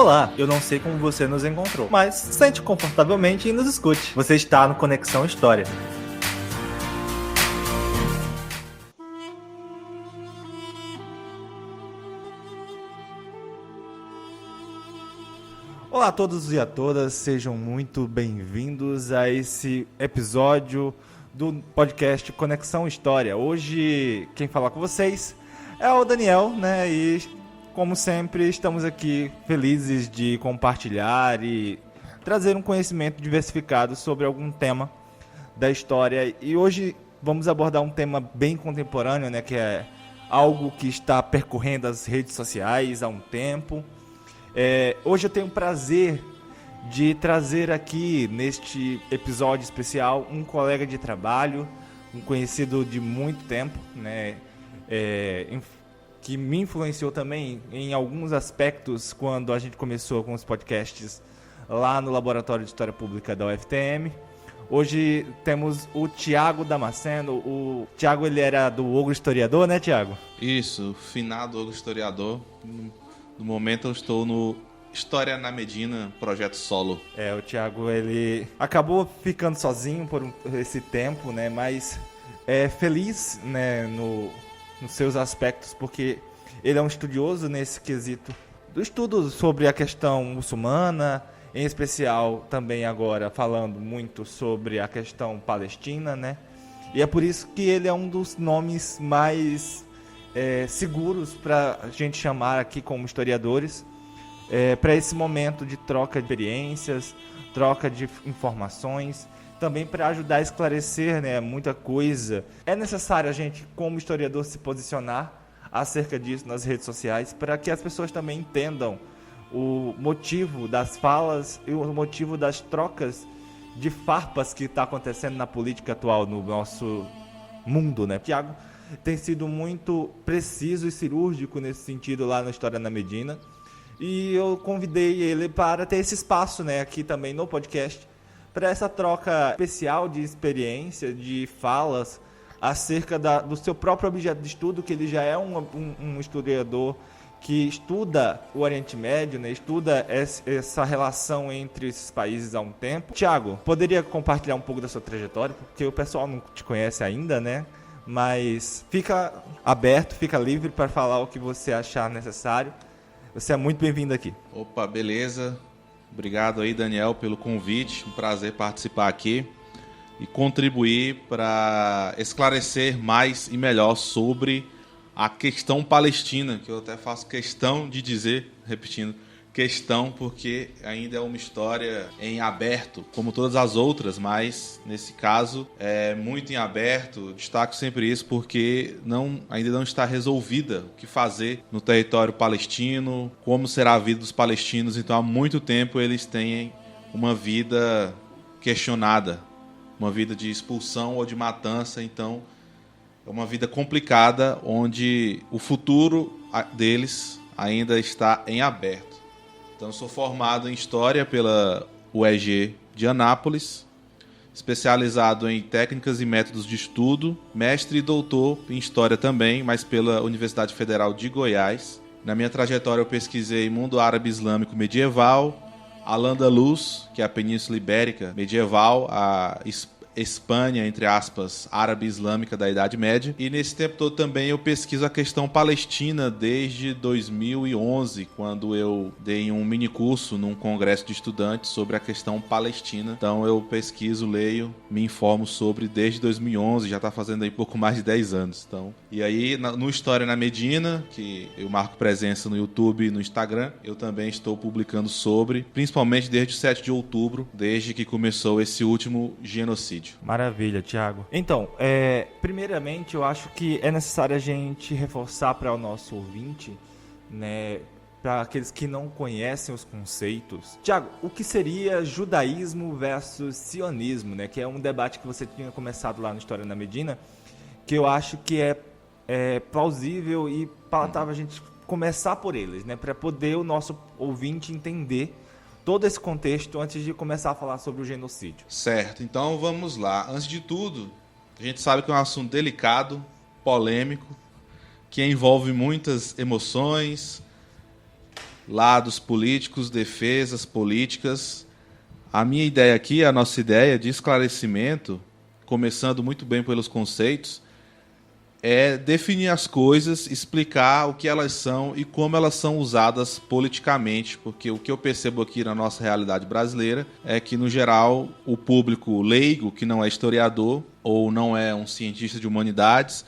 Olá, eu não sei como você nos encontrou, mas sente confortavelmente e nos escute. Você está no Conexão História. Olá a todos e a todas, sejam muito bem-vindos a esse episódio do podcast Conexão História. Hoje quem fala com vocês é o Daniel, né? E como sempre estamos aqui felizes de compartilhar e trazer um conhecimento diversificado sobre algum tema da história. E hoje vamos abordar um tema bem contemporâneo, né? Que é algo que está percorrendo as redes sociais há um tempo. Hoje eu tenho o prazer de trazer aqui, neste episódio especial, um colega de trabalho, um conhecido de muito tempo, né, que me influenciou também em alguns aspectos quando a gente começou com os podcasts lá no Laboratório de História Pública da UFTM. Hoje temos o Thiago Damasceno. O Thiago, ele era do Ogro Historiador, né, Thiago? Isso, finado Ogro Historiador. No momento eu estou no História na Medina, projeto solo. O Thiago, ele acabou ficando sozinho por esse tempo, né? Mas é feliz, né, nos seus aspectos, porque ele é um estudioso nesse quesito do estudo sobre a questão muçulmana, em especial também agora falando muito sobre a questão palestina, né? E é por isso que ele é um dos nomes mais seguros para a gente chamar aqui como historiadores, para esse momento de troca de experiências, troca de informações, também para ajudar a esclarecer, né, muita coisa. É necessário a gente, como historiador, se posicionar acerca disso nas redes sociais, para que as pessoas também entendam o motivo das falas e o motivo das trocas de farpas que está acontecendo na política atual no nosso mundo, né? Thiago tem sido muito preciso e cirúrgico nesse sentido lá na História na Medina. E eu convidei ele para ter esse espaço, né, aqui também no podcast, para essa troca especial de experiência, de falas acerca do seu próprio objeto de estudo, que ele já é um historiador que estuda o Oriente Médio, né, estuda essa relação entre esses países há um tempo. Thiago, poderia compartilhar um pouco da sua trajetória, porque o pessoal não te conhece ainda, né? Mas fica aberto, fica livre para falar o que você achar necessário. Você é muito bem-vindo aqui. Opa, beleza. Obrigado aí, Daniel, pelo convite. Um prazer participar aqui e contribuir para esclarecer mais e melhor sobre a questão palestina, que eu até faço questão de dizer, repetindo, questão, porque ainda é uma história em aberto, como todas as outras, mas nesse caso é muito em aberto. Destaco sempre isso porque ainda não está resolvida o que fazer no território palestino, como será a vida dos palestinos. Então há muito tempo eles têm uma vida questionada, uma vida de expulsão ou de matança. Então é uma vida complicada, onde o futuro deles ainda está em aberto. Então, sou formado em História pela UEG de Anápolis, especializado em Técnicas e Métodos de Estudo, mestre e doutor em História também, mas pela Universidade Federal de Goiás. Na minha trajetória, eu pesquisei Mundo Árabe Islâmico Medieval, Al-Andalus, que é a Península Ibérica medieval, a Espanha, entre aspas, árabe islâmica da Idade Média. E nesse tempo todo também eu pesquiso a questão palestina desde 2011, quando eu dei um mini curso num congresso de estudantes sobre a questão palestina. Então eu pesquiso, leio, me informo sobre desde 2011, já está fazendo aí pouco mais de 10 anos. Então, e aí no História na Medina, que eu marco presença no YouTube e no Instagram, eu também estou publicando sobre, principalmente desde o 7 de outubro, desde que começou esse último genocídio. Maravilha, Thiago. Então, primeiramente, eu acho que é necessário a gente reforçar para o nosso ouvinte, né, para aqueles que não conhecem os conceitos. Thiago, o que seria judaísmo versus sionismo, né, que é um debate que você tinha começado lá no História na Medina, que eu acho que é plausível e palatável a gente começar por eles, né, para poder o nosso ouvinte entender todo esse contexto antes de começar a falar sobre o genocídio. Certo, então vamos lá. Antes de tudo, a gente sabe que é um assunto delicado, polêmico, que envolve muitas emoções, lados políticos, defesas políticas. A minha ideia aqui, a nossa ideia de esclarecimento, começando muito bem pelos conceitos, é definir as coisas, explicar o que elas são e como elas são usadas politicamente, porque o que eu percebo aqui na nossa realidade brasileira é que, no geral, o público leigo, que não é historiador ou não é um cientista de humanidades,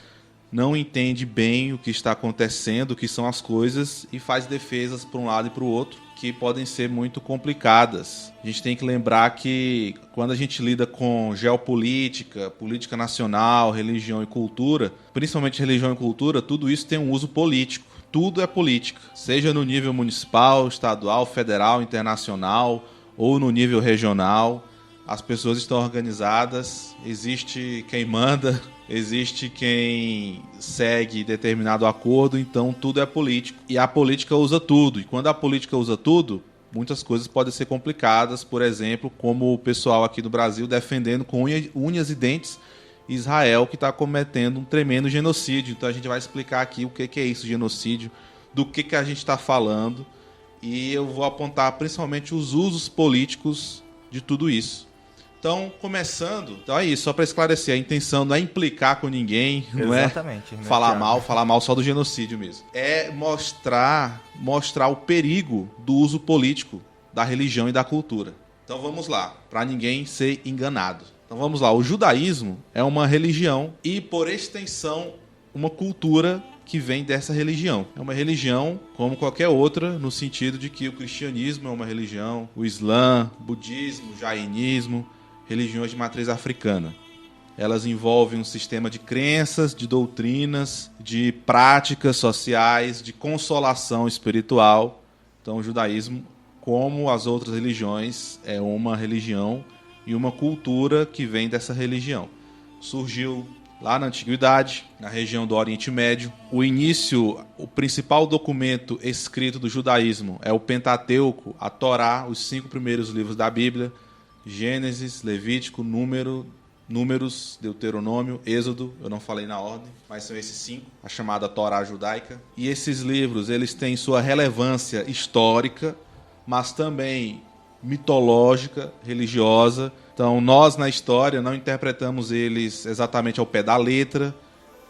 não entende bem o que está acontecendo, o que são as coisas, e faz defesas para um lado e para o outro, que podem ser muito complicadas. A gente tem que lembrar que quando a gente lida com geopolítica, política nacional, religião e cultura, principalmente religião e cultura, tudo isso tem um uso político. Tudo é política, seja no nível municipal, estadual, federal, internacional ou no nível regional. As pessoas estão organizadas, existe quem manda, existe quem segue determinado acordo, então tudo é político. E a política usa tudo. E quando a política usa tudo, muitas coisas podem ser complicadas. Por exemplo, como o pessoal aqui do Brasil defendendo com unhas e dentes Israel, que está cometendo um tremendo genocídio. Então a gente vai explicar aqui o que é isso, genocídio, do que a gente está falando. E eu vou apontar principalmente os usos políticos de tudo isso. Então, começando, então é isso, só para esclarecer, a intenção não é implicar com ninguém, não Exatamente, é né, falar Thiago? mal só do genocídio mesmo. É mostrar o perigo do uso político da religião e da cultura. Então vamos lá, para ninguém ser enganado. Então vamos lá, o judaísmo é uma religião e, por extensão, uma cultura que vem dessa religião. É uma religião como qualquer outra, no sentido de que o cristianismo é uma religião, o islã, o budismo, o jainismo, religiões de matriz africana. Elas envolvem um sistema de crenças, de doutrinas, de práticas sociais, de consolação espiritual. Então, o judaísmo, como as outras religiões, é uma religião e uma cultura que vem dessa religião. Surgiu lá na Antiguidade, na região do Oriente Médio. O principal documento escrito do judaísmo é o Pentateuco, a Torá, os 5 primeiros livros da Bíblia, Gênesis, Levítico, Números, Deuteronômio, Êxodo, eu não falei na ordem, mas são esses 5, a chamada Torá judaica. E esses livros, eles têm sua relevância histórica, mas também mitológica, religiosa. Então, nós na história não interpretamos eles exatamente ao pé da letra.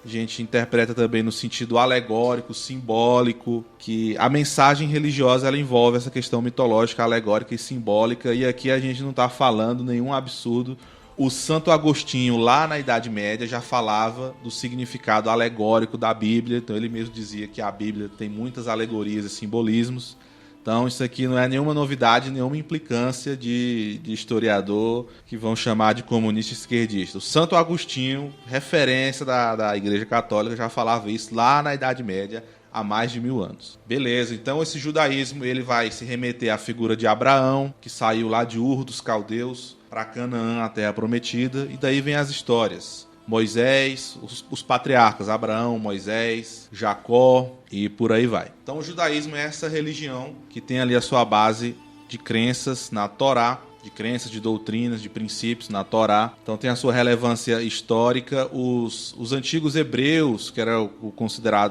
A gente interpreta também no sentido alegórico, simbólico, que a mensagem religiosa ela envolve essa questão mitológica, alegórica e simbólica, e aqui a gente não está falando nenhum absurdo. O Santo Agostinho, lá na Idade Média, já falava do significado alegórico da Bíblia, então ele mesmo dizia que a Bíblia tem muitas alegorias e simbolismos. Então isso aqui não é nenhuma novidade, nenhuma implicância de historiador que vão chamar de comunista esquerdista. O Santo Agostinho, referência da Igreja Católica, já falava isso lá na Idade Média, há mais de 1000 anos. Beleza, então esse judaísmo ele vai se remeter à figura de Abraão, que saiu lá de Ur dos Caldeus para Canaã, a terra prometida, e daí vem as histórias. Moisés, os patriarcas, Abraão, Moisés, Jacó e por aí vai. Então o judaísmo é essa religião que tem ali a sua base de crenças na Torá, de crenças, de doutrinas, de princípios na Torá. Então tem a sua relevância histórica. Os antigos hebreus, que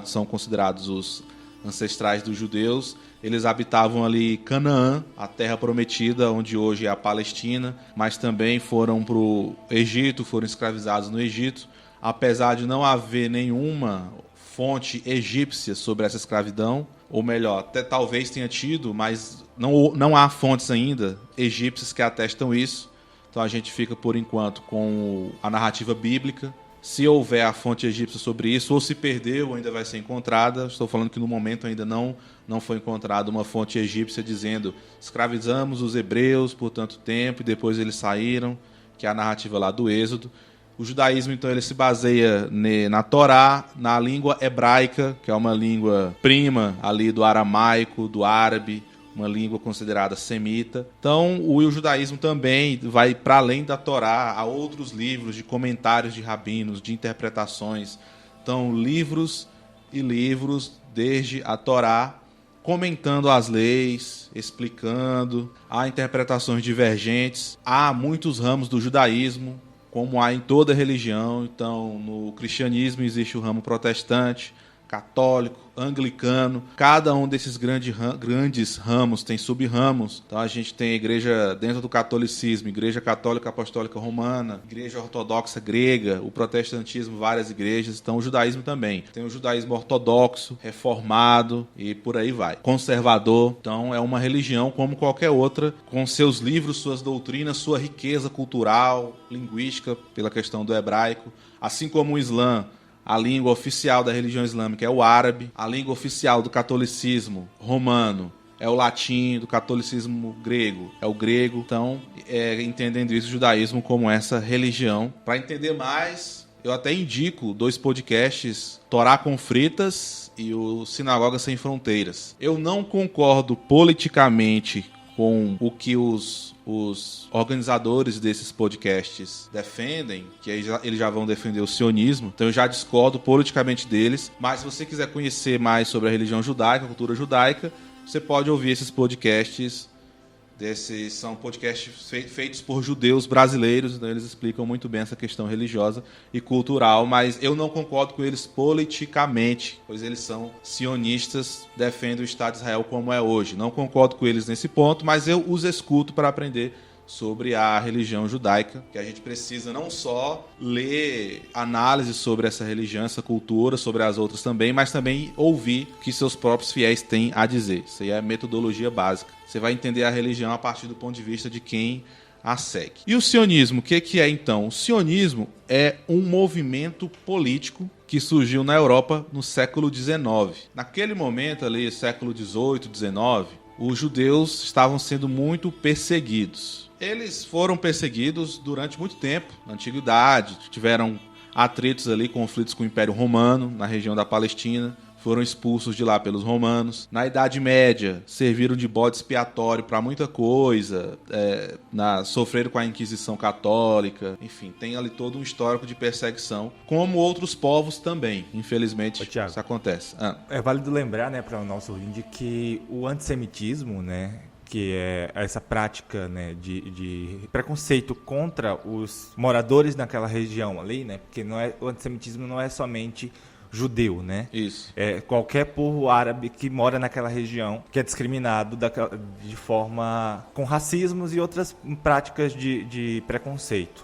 são considerados os ancestrais dos judeus, eles habitavam ali Canaã, a terra prometida, onde hoje é a Palestina, mas também foram para o Egito, foram escravizados no Egito. Apesar de não haver nenhuma fonte egípcia sobre essa escravidão, ou melhor, até talvez tenha tido, mas não há fontes ainda egípcias que atestam isso. Então a gente fica, por enquanto, com a narrativa bíblica. Se houver a fonte egípcia sobre isso, ou se perdeu, ainda vai ser encontrada. Estou falando que no momento ainda não foi encontrada uma fonte egípcia dizendo escravizamos os hebreus por tanto tempo e depois eles saíram, que é a narrativa lá do Êxodo. O judaísmo, então, ele se baseia na Torá, na língua hebraica, que é uma língua prima ali do aramaico, do árabe, uma língua considerada semita. Então, o judaísmo também vai para além da Torá, há outros livros de comentários de rabinos, de interpretações. Então, livros e livros, desde a Torá, comentando as leis, explicando. Há interpretações divergentes. Há muitos ramos do judaísmo, como há em toda religião. Então, no cristianismo existe o ramo protestante, católico, anglicano. Cada um desses grandes ramos tem sub-ramos. Então a gente tem a igreja dentro do catolicismo, igreja católica apostólica romana, igreja ortodoxa grega, o protestantismo, várias igrejas. Então o judaísmo também. Tem o judaísmo ortodoxo, reformado e por aí vai. Conservador. Então é uma religião como qualquer outra, com seus livros, suas doutrinas, sua riqueza cultural, linguística, pela questão do hebraico. Assim como o Islã, a língua oficial da religião islâmica é o árabe, a língua oficial do catolicismo romano é o latim, do catolicismo grego é o grego. Então, entendendo isso, o judaísmo como essa religião. Para entender mais, eu até indico 2 podcasts, Torá com Fritas e o Sinagoga Sem Fronteiras. Eu não concordo politicamente com o que os organizadores desses podcasts defendem, que aí eles já vão defender o sionismo, então eu já discordo politicamente deles, mas se você quiser conhecer mais sobre a religião judaica, a cultura judaica, você pode ouvir esses podcasts. Desses são podcasts feitos por judeus brasileiros, então eles explicam muito bem essa questão religiosa e cultural, mas eu não concordo com eles politicamente, pois eles são sionistas, defendem o Estado de Israel como é hoje. Não concordo com eles nesse ponto, mas eu os escuto para aprender sobre a religião judaica, que a gente precisa não só ler análises sobre essa religião, essa cultura, sobre as outras também, mas também ouvir o que seus próprios fiéis têm a dizer. Isso aí é a metodologia básica. Você vai entender a religião a partir do ponto de vista de quem a segue. E o sionismo, o que é então? O sionismo é um movimento político que surgiu na Europa no século XIX. Naquele momento ali, século XVIII, XIX, os judeus estavam sendo muito perseguidos. Eles foram perseguidos durante muito tempo, na Antiguidade, tiveram atritos ali, conflitos com o Império Romano, na região da Palestina, foram expulsos de lá pelos romanos. Na Idade Média, serviram de bode expiatório para muita coisa, sofreram com a Inquisição Católica, enfim, tem ali todo um histórico de perseguição, como outros povos também, infelizmente. Isso acontece. É válido lembrar, né, para o nosso ouvinte, que o antissemitismo, né, que é essa prática, né, de preconceito contra os moradores naquela região ali, né, porque o antissemitismo não é somente judeu, né? Isso. É qualquer povo árabe que mora naquela região que é discriminado de forma com racismos e outras práticas de preconceito.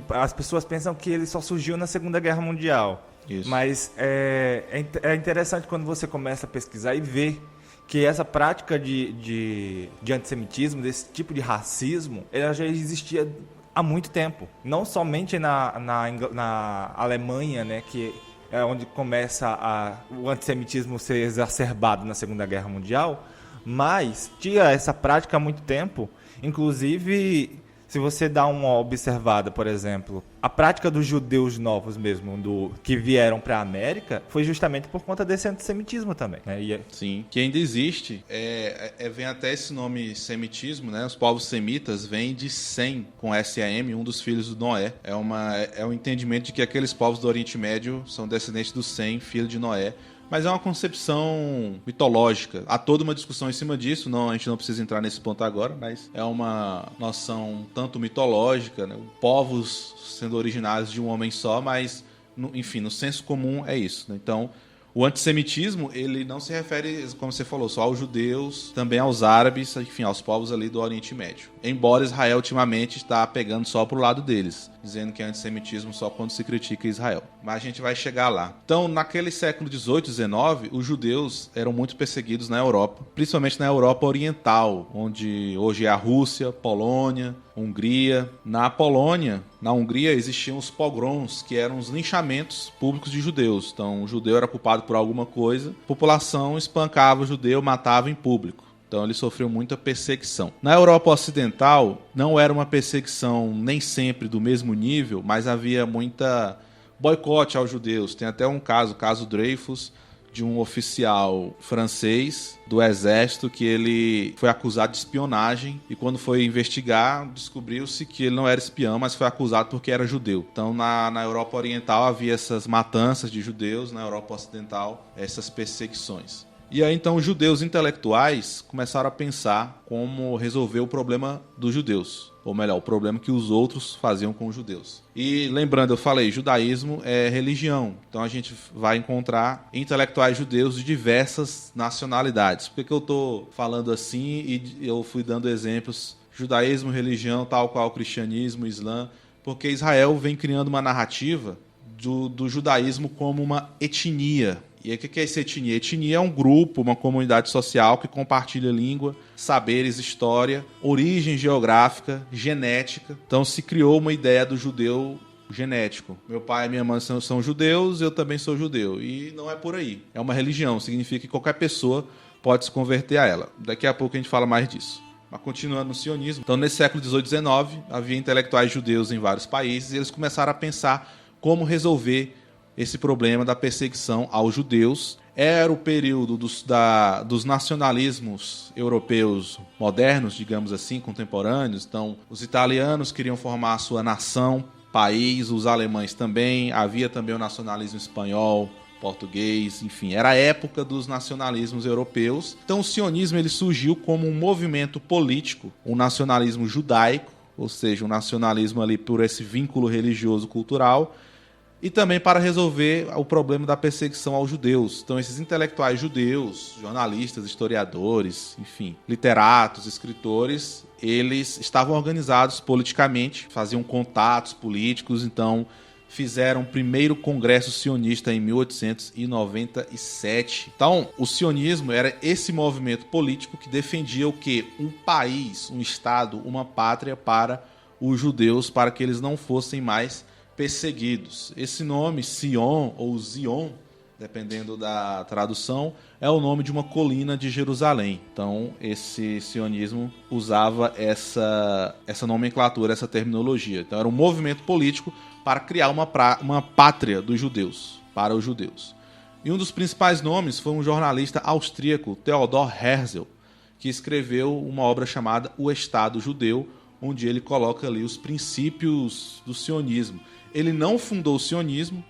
As pessoas pensam que ele só surgiu na Segunda Guerra Mundial. Isso. Mas é interessante quando você começa a pesquisar e ver que essa prática de antissemitismo, desse tipo de racismo, ela já existia há muito tempo. Não somente na Alemanha, né, que é onde começa o antissemitismo ser exacerbado na Segunda Guerra Mundial, mas tinha essa prática há muito tempo. Inclusive, se você dá uma observada, por exemplo, a prática dos judeus novos mesmo, que vieram para a América, foi justamente por conta desse antissemitismo também, né? Sim, que ainda existe. Vem até esse nome semitismo, né? Os povos semitas vêm de Sem, com S-A-M, um dos filhos do Noé. É um entendimento de que aqueles povos do Oriente Médio são descendentes do Sem, filho de Noé. Mas é uma concepção mitológica. Há toda uma discussão em cima disso, a gente não precisa entrar nesse ponto agora, mas é uma noção tanto mitológica, né? Povos sendo originários de um homem só, mas, enfim, no senso comum é isso, né? Então, o antissemitismo, ele não se refere, como você falou, só aos judeus, também aos árabes, enfim, aos povos ali do Oriente Médio. Embora Israel ultimamente está pegando só pro lado deles, dizendo que é antissemitismo só quando se critica Israel. Mas a gente vai chegar lá. Então, naquele século XVIII, XIX, os judeus eram muito perseguidos na Europa, principalmente na Europa Oriental, onde hoje é a Rússia, Polônia, Hungria. Na Hungria existiam os pogroms, que eram os linchamentos públicos de judeus. Então, o judeu era culpado por alguma coisa, a população espancava o judeu, matava em público. Então ele sofreu muita perseguição. Na Europa Ocidental, não era uma perseguição nem sempre do mesmo nível, mas havia muita boicote aos judeus. Tem até um caso Dreyfus, de um oficial francês do exército que ele foi acusado de espionagem e quando foi investigar, descobriu-se que ele não era espião, mas foi acusado porque era judeu. Então na Europa Oriental havia essas matanças de judeus, na Europa Ocidental essas perseguições. E aí então os judeus intelectuais começaram a pensar como resolver o problema dos judeus, ou melhor, o problema que os outros faziam com os judeus. E lembrando, eu falei, judaísmo é religião, então a gente vai encontrar intelectuais judeus de diversas nacionalidades. Por que eu estou falando assim e eu fui dando exemplos, judaísmo, religião, tal qual o cristianismo, o islã? Porque Israel vem criando uma narrativa do judaísmo como uma etnia. E aí, o que é essa etnia? Etnia é um grupo, uma comunidade social que compartilha língua, saberes, história, origem geográfica, genética. Então se criou uma ideia do judeu genético. Meu pai e minha mãe são judeus, eu também sou judeu. E não é por aí. É uma religião, significa que qualquer pessoa pode se converter a ela. Daqui a pouco a gente fala mais disso. Mas continuando no sionismo, então nesse século XVIII e XIX, havia intelectuais judeus em vários países e eles começaram a pensar como resolver esse problema da perseguição aos judeus. Era o período dos nacionalismos europeus modernos, digamos assim, contemporâneos. Então, os italianos queriam formar a sua nação, país, os alemães também. Havia também o nacionalismo espanhol, português, enfim. Era a época dos nacionalismos europeus. Então, o sionismo ele surgiu como um movimento político, um nacionalismo judaico, ou seja, um nacionalismo ali por esse vínculo religioso-cultural, e também para resolver o problema da perseguição aos judeus. Então, esses intelectuais judeus, jornalistas, historiadores, enfim, literatos, escritores, eles estavam organizados politicamente, faziam contatos políticos, então fizeram o primeiro congresso sionista em 1897. Então, o sionismo era esse movimento político que defendia o quê? Um país, um estado, uma pátria para os judeus, para que eles não fossem mais perseguidos. Esse nome, Sion ou Zion, dependendo da tradução, é o nome de uma colina de Jerusalém. Então, esse sionismo usava essa nomenclatura, essa terminologia. Então, era um movimento político para criar uma pátria dos judeus, para os judeus. E um dos principais nomes foi um jornalista austríaco, Theodor Herzl, que escreveu uma obra chamada O Estado Judeu, onde ele coloca ali os princípios do sionismo. Ele não fundou o sionismo,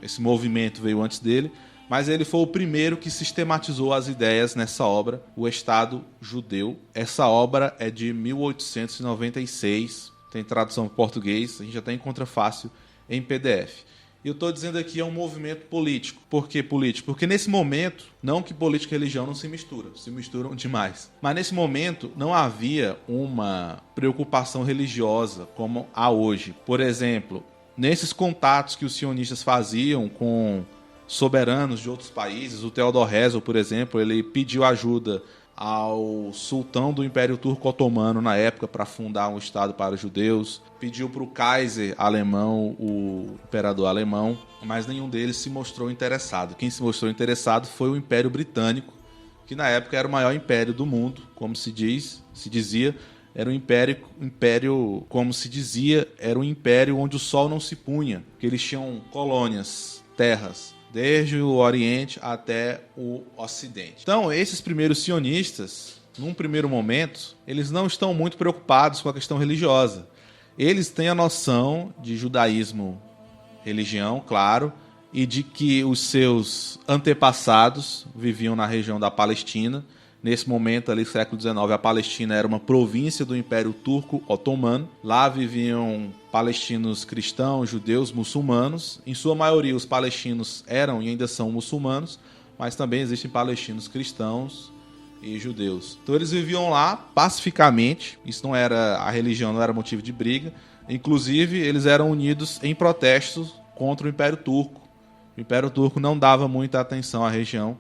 esse movimento veio antes dele, mas ele foi o primeiro que sistematizou as ideias nessa obra, O Estado Judeu. Essa obra é de 1896, tem tradução em português, a gente até encontra fácil em PDF. E eu estou dizendo aqui é um movimento político. Por que político? Porque nesse momento, não que política e religião não se misturam demais. Mas nesse momento não havia uma preocupação religiosa como há hoje. Por exemplo, nesses contatos que os sionistas faziam com soberanos de outros países, o Theodor Herzl, por exemplo, ele pediu ajuda ao sultão do Império Turco Otomano na época para fundar um estado para os judeus, pediu para o Kaiser alemão, o imperador alemão, mas nenhum deles se mostrou interessado. Quem se mostrou interessado foi o Império Britânico, que na época era o maior império do mundo, como se dizia, era um império, como se dizia, era um império onde o sol não se punha, porque eles tinham colônias, terras, desde o Oriente até o Ocidente. Então, esses primeiros sionistas, num primeiro momento, eles não estão muito preocupados com a questão religiosa. Eles têm a noção de judaísmo, religião, claro, e de que os seus antepassados viviam na região da Palestina. Nesse momento, ali, século XIX, a Palestina era uma província do Império Turco Otomano. Lá viviam palestinos cristãos, judeus, muçulmanos. Em sua maioria, os palestinos eram e ainda são muçulmanos, mas também existem palestinos cristãos e judeus. Então, eles viviam lá pacificamente. Isso não era, a religião não era motivo de briga. Inclusive, eles eram unidos em protestos contra o Império Turco. O Império Turco não dava muita atenção à região.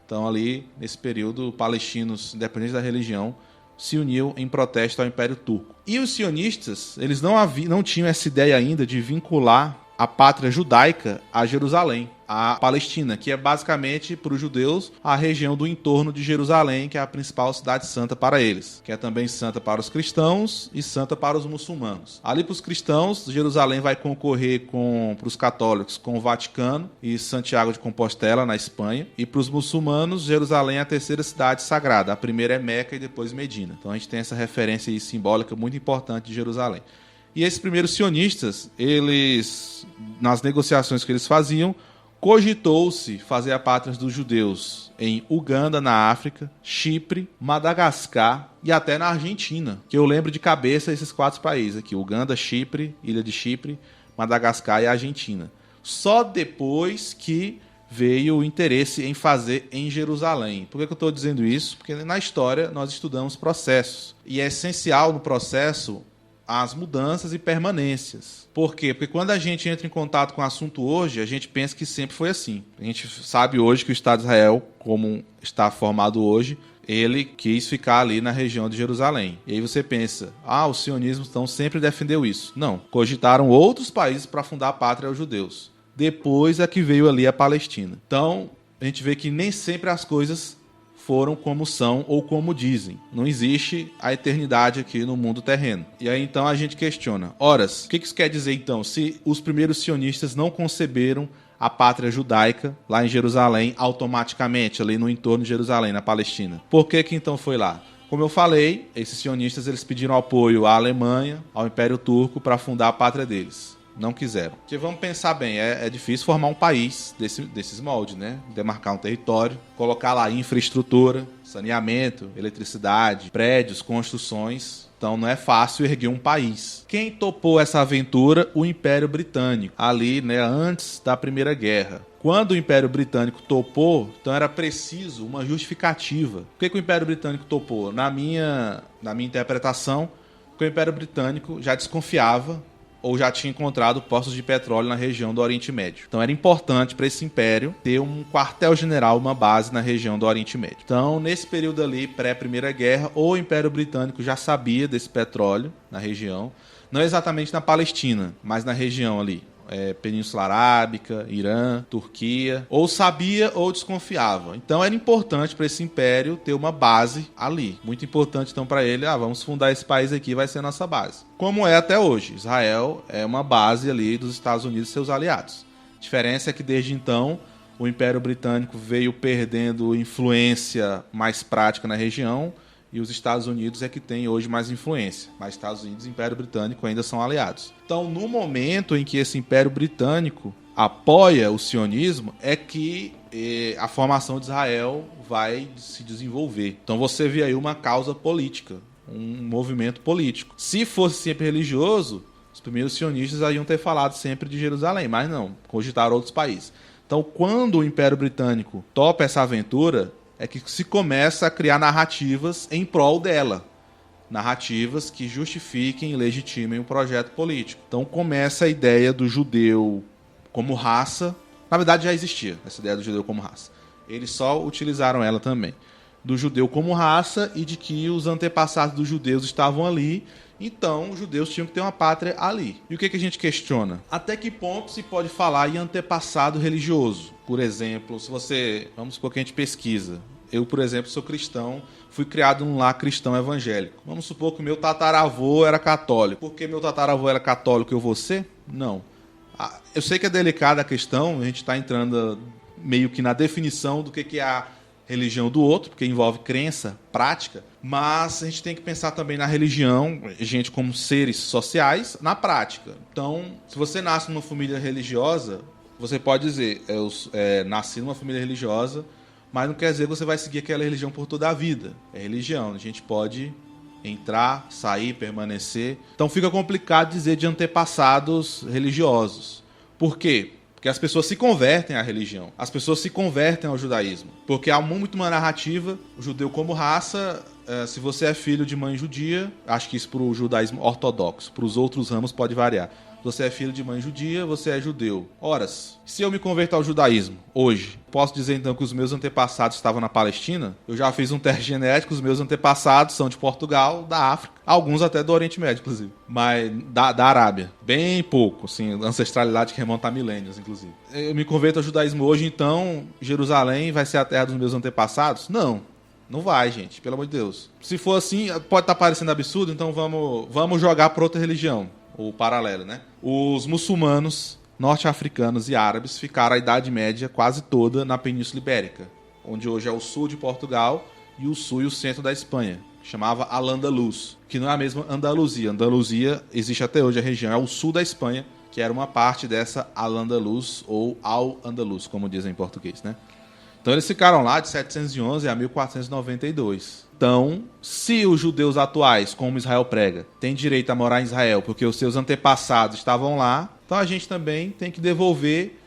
Então, ali, nesse período, palestinos, independente da religião, se uniu em protesto ao Império Turco. E os sionistas, eles não tinham essa ideia ainda de vincular a pátria judaica a Jerusalém, a Palestina, que é basicamente, para os judeus, a região do entorno de Jerusalém, que é a principal cidade santa para eles, que é também santa para os cristãos e santa para os muçulmanos. Ali para os cristãos, Jerusalém vai concorrer para os católicos com o Vaticano e Santiago de Compostela, na Espanha, e para os muçulmanos, Jerusalém é a terceira cidade sagrada. A primeira é Meca e depois Medina. Então a gente tem essa referência aí simbólica muito importante de Jerusalém. E esses primeiros sionistas, eles, nas negociações que eles faziam, Cogitou-se fazer a pátria dos judeus em Uganda, na África, Chipre, Madagascar e até na Argentina, que eu lembro de cabeça esses 4 países aqui: Uganda, Chipre, Ilha de Chipre, Madagascar e Argentina. Só depois que veio o interesse em fazer em Jerusalém. Por que eu estou dizendo isso? Porque na história nós estudamos processos. E é essencial no processo as mudanças e permanências. Por quê? Porque quando a gente entra em contato com o assunto hoje, a gente pensa que sempre foi assim. A gente sabe hoje que o Estado de Israel, como está formado hoje, ele quis ficar ali na região de Jerusalém. E aí você pensa, o sionismo então sempre defendeu isso. Não, cogitaram outros países para fundar a pátria aos judeus. Depois é que veio ali a Palestina. Então, a gente vê que nem sempre as coisas foram como são ou como dizem. Não existe a eternidade aqui no mundo terreno. E aí então a gente questiona, horas, o que isso quer dizer então? Se os primeiros sionistas não conceberam a pátria judaica lá em Jerusalém automaticamente, ali no entorno de Jerusalém, na Palestina, por que então foi lá? Como eu falei, esses sionistas eles pediram apoio à Alemanha, ao Império Turco, para fundar a pátria deles. Não quiseram. Porque vamos pensar bem, é difícil formar um país desses moldes, né? Demarcar um território, colocar lá infraestrutura, saneamento, eletricidade, prédios, construções. Então não é fácil erguer um país. Quem topou essa aventura? O Império Britânico, ali, né, antes da Primeira Guerra. Quando o Império Britânico topou, então era preciso uma justificativa. Por que o Império Britânico topou? Na minha interpretação, porque o Império Britânico já desconfiava ou já tinha encontrado postos de petróleo na região do Oriente Médio. Então era importante para esse império ter um quartel-general, uma base na região do Oriente Médio. Então, nesse período ali, pré-Primeira Guerra, o Império Britânico já sabia desse petróleo na região, não exatamente na Palestina, mas na região ali. Península Arábica, Irã, Turquia, ou sabia ou desconfiava. Então era importante para esse império ter uma base ali. Muito importante então para ele, vamos fundar esse país aqui, vai ser a nossa base. Como é até hoje, Israel é uma base ali dos Estados Unidos e seus aliados. A diferença é que desde então o Império Britânico veio perdendo influência mais prática na região, e os Estados Unidos é que tem hoje mais influência. Mas Estados Unidos e Império Britânico ainda são aliados. Então, no momento em que esse Império Britânico apoia o sionismo, é que a formação de Israel vai se desenvolver. Então, você vê aí uma causa política, um movimento político. Se fosse sempre religioso, os primeiros sionistas iam ter falado sempre de Jerusalém, mas não, cogitaram outros países. Então, quando o Império Britânico topa essa aventura, é que se começa a criar narrativas em prol dela. Narrativas que justifiquem e legitimem o projeto político. Então começa a ideia do judeu como raça. Na verdade já existia essa ideia do judeu como raça. Eles só utilizaram ela também. Do judeu como raça e de que os antepassados dos judeus estavam ali. Então os judeus tinham que ter uma pátria ali. E o que a gente questiona? Até que ponto se pode falar em antepassado religioso? Por exemplo, se você... Vamos supor que a gente pesquisa. Eu, por exemplo, sou cristão, fui criado num lar cristão evangélico. Vamos supor que o meu tataravô era católico. Por que meu tataravô era católico, eu vou ser? Não. Eu sei que é delicada a questão, a gente está entrando meio que na definição do que é a religião do outro, porque envolve crença, prática, mas a gente tem que pensar também na religião, gente como seres sociais, na prática. Então, se você nasce numa família religiosa, você pode dizer, eu nasci numa família religiosa, mas não quer dizer que você vai seguir aquela religião por toda a vida. É religião, a gente pode entrar, sair, permanecer. Então fica complicado dizer de antepassados religiosos. Por quê? Porque as pessoas se convertem à religião. As pessoas se convertem ao judaísmo. Porque há muito uma narrativa, o judeu como raça, se você é filho de mãe judia, acho que isso para o judaísmo ortodoxo, para os outros ramos pode variar. Você é filho de mãe judia, você é judeu. Horas, se eu me converter ao judaísmo hoje, posso dizer então que os meus antepassados estavam na Palestina? Eu já fiz um teste genético, os meus antepassados são de Portugal, da África, alguns até do Oriente Médio, inclusive. Mas da Arábia, bem pouco, assim, ancestralidade que remonta a milênios, inclusive. Eu me converto ao judaísmo hoje, então Jerusalém vai ser a terra dos meus antepassados? Não. Não vai, gente, pelo amor de Deus. Se for assim, pode estar parecendo absurdo, então vamos jogar para outra religião. O paralelo, né? Os muçulmanos, norte-africanos e árabes ficaram a Idade Média quase toda na Península Ibérica, onde hoje é o sul de Portugal e o sul e o centro da Espanha, que chamava Al-Andalus, que não é a mesma Andaluzia. Andaluzia existe até hoje, a região é o sul da Espanha, que era uma parte dessa Al-Andalus, ou Al-Andalus, como dizem em português, né? Então eles ficaram lá de 711 a 1492. Então, se os judeus atuais, como Israel prega, têm direito a morar em Israel porque os seus antepassados estavam lá, então a gente também tem que devolver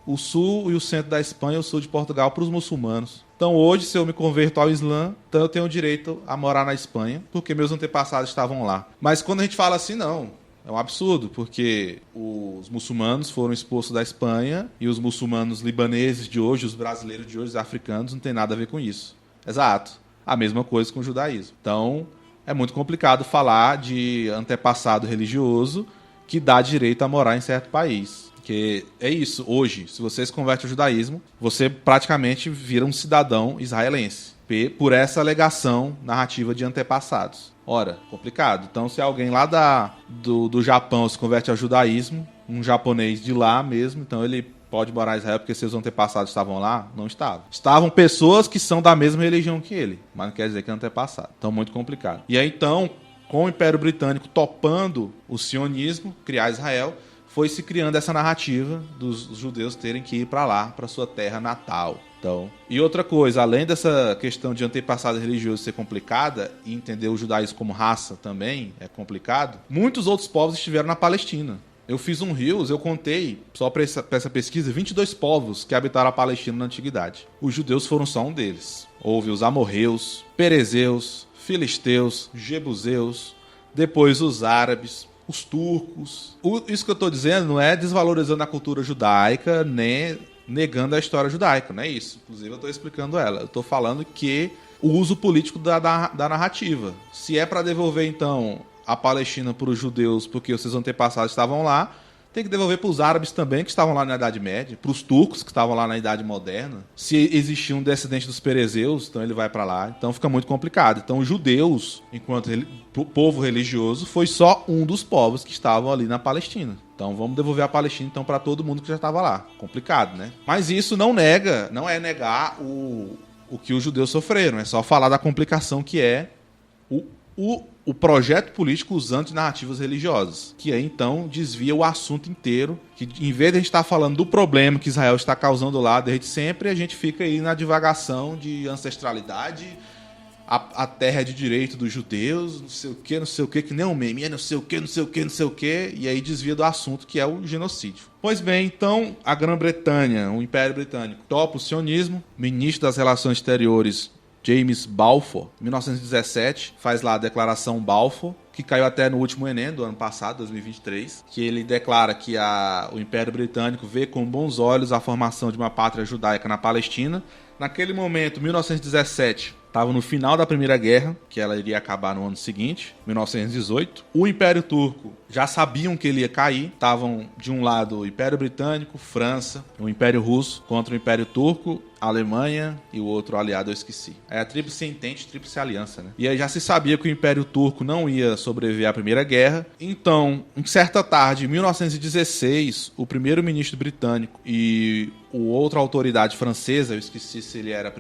o sul e o centro da Espanha, o sul de Portugal, para os muçulmanos. Então hoje, se eu me converto ao Islã, então eu tenho direito a morar na Espanha, porque meus antepassados estavam lá. Mas quando a gente fala assim, não, é um absurdo, porque os muçulmanos foram expulsos da Espanha e os muçulmanos libaneses de hoje, os brasileiros de hoje, os africanos, não tem nada a ver com isso. Exato. A mesma coisa com o judaísmo. Então, é muito complicado falar de antepassado religioso que dá direito a morar em certo país. Porque é isso, hoje, se você se converte ao judaísmo, você praticamente vira um cidadão israelense, por essa alegação narrativa de antepassados. Ora, complicado. Então, se alguém lá do Japão se converte ao judaísmo, um japonês de lá mesmo, então ele pode morar em Israel porque seus antepassados estavam lá? Não estavam. Estavam pessoas que são da mesma religião que ele, mas não quer dizer que é antepassado. Então, muito complicado. E aí, então, com o Império Britânico topando o sionismo, criar Israel, foi se criando essa narrativa dos judeus terem que ir para lá, para sua terra natal. Então, e outra coisa, além dessa questão de antepassado religioso ser complicada, e entender o judaísmo como raça também é complicado, muitos outros povos estiveram na Palestina. Eu fiz um Rios, eu contei, só para essa pesquisa, 22 povos que habitaram a Palestina na Antiguidade. Os judeus foram só um deles. Houve os amorreus, perezeus, filisteus, jebuseus, depois os árabes, os turcos. Isso que eu estou dizendo não é desvalorizando a cultura judaica, nem negando a história judaica, não é isso. Inclusive eu estou explicando ela. Eu estou falando que o uso político da narrativa. Se é para devolver, então, a Palestina para os judeus porque os seus antepassados estavam lá, tem que devolver para os árabes também, que estavam lá na Idade Média, para os turcos, que estavam lá na Idade Moderna. Se existia um descendente dos perezeus, então ele vai para lá. Então fica muito complicado. Então os judeus, enquanto povo religioso, foi só um dos povos que estavam ali na Palestina. Então vamos devolver a Palestina então para todo mundo que já estava lá. Complicado, né? Mas isso não é negar o que os judeus sofreram. É só falar da complicação que é o projeto político usando narrativas religiosas, que aí então desvia o assunto inteiro, que em vez de a gente estar falando do problema que Israel está causando lá desde sempre, a gente fica aí na divagação de ancestralidade, a terra é de direito dos judeus, não sei o que nem um meme, não sei o que, e aí desvia do assunto que é o genocídio. Pois bem, então a Grã-Bretanha, o Império Britânico, topa o sionismo, ministro das Relações Exteriores James Balfour, em 1917, faz lá a Declaração Balfour, que caiu até no último Enem do ano passado, 2023, que ele declara que o Império Britânico vê com bons olhos a formação de uma pátria judaica na Palestina. Naquele momento, 1917, estava no final da Primeira Guerra, que ela iria acabar no ano seguinte, 1918. O Império Turco já sabiam que ele ia cair. Estavam, de um lado, o Império Britânico, França, o Império Russo contra o Império Turco, Alemanha e o outro aliado eu esqueci. É a Tríplice Entente, Tríplice Aliança, né? E aí já se sabia que o Império Turco não ia sobreviver à Primeira Guerra. Então, em certa tarde, em 1916, o primeiro-ministro britânico e outra autoridade francesa, eu esqueci se ele era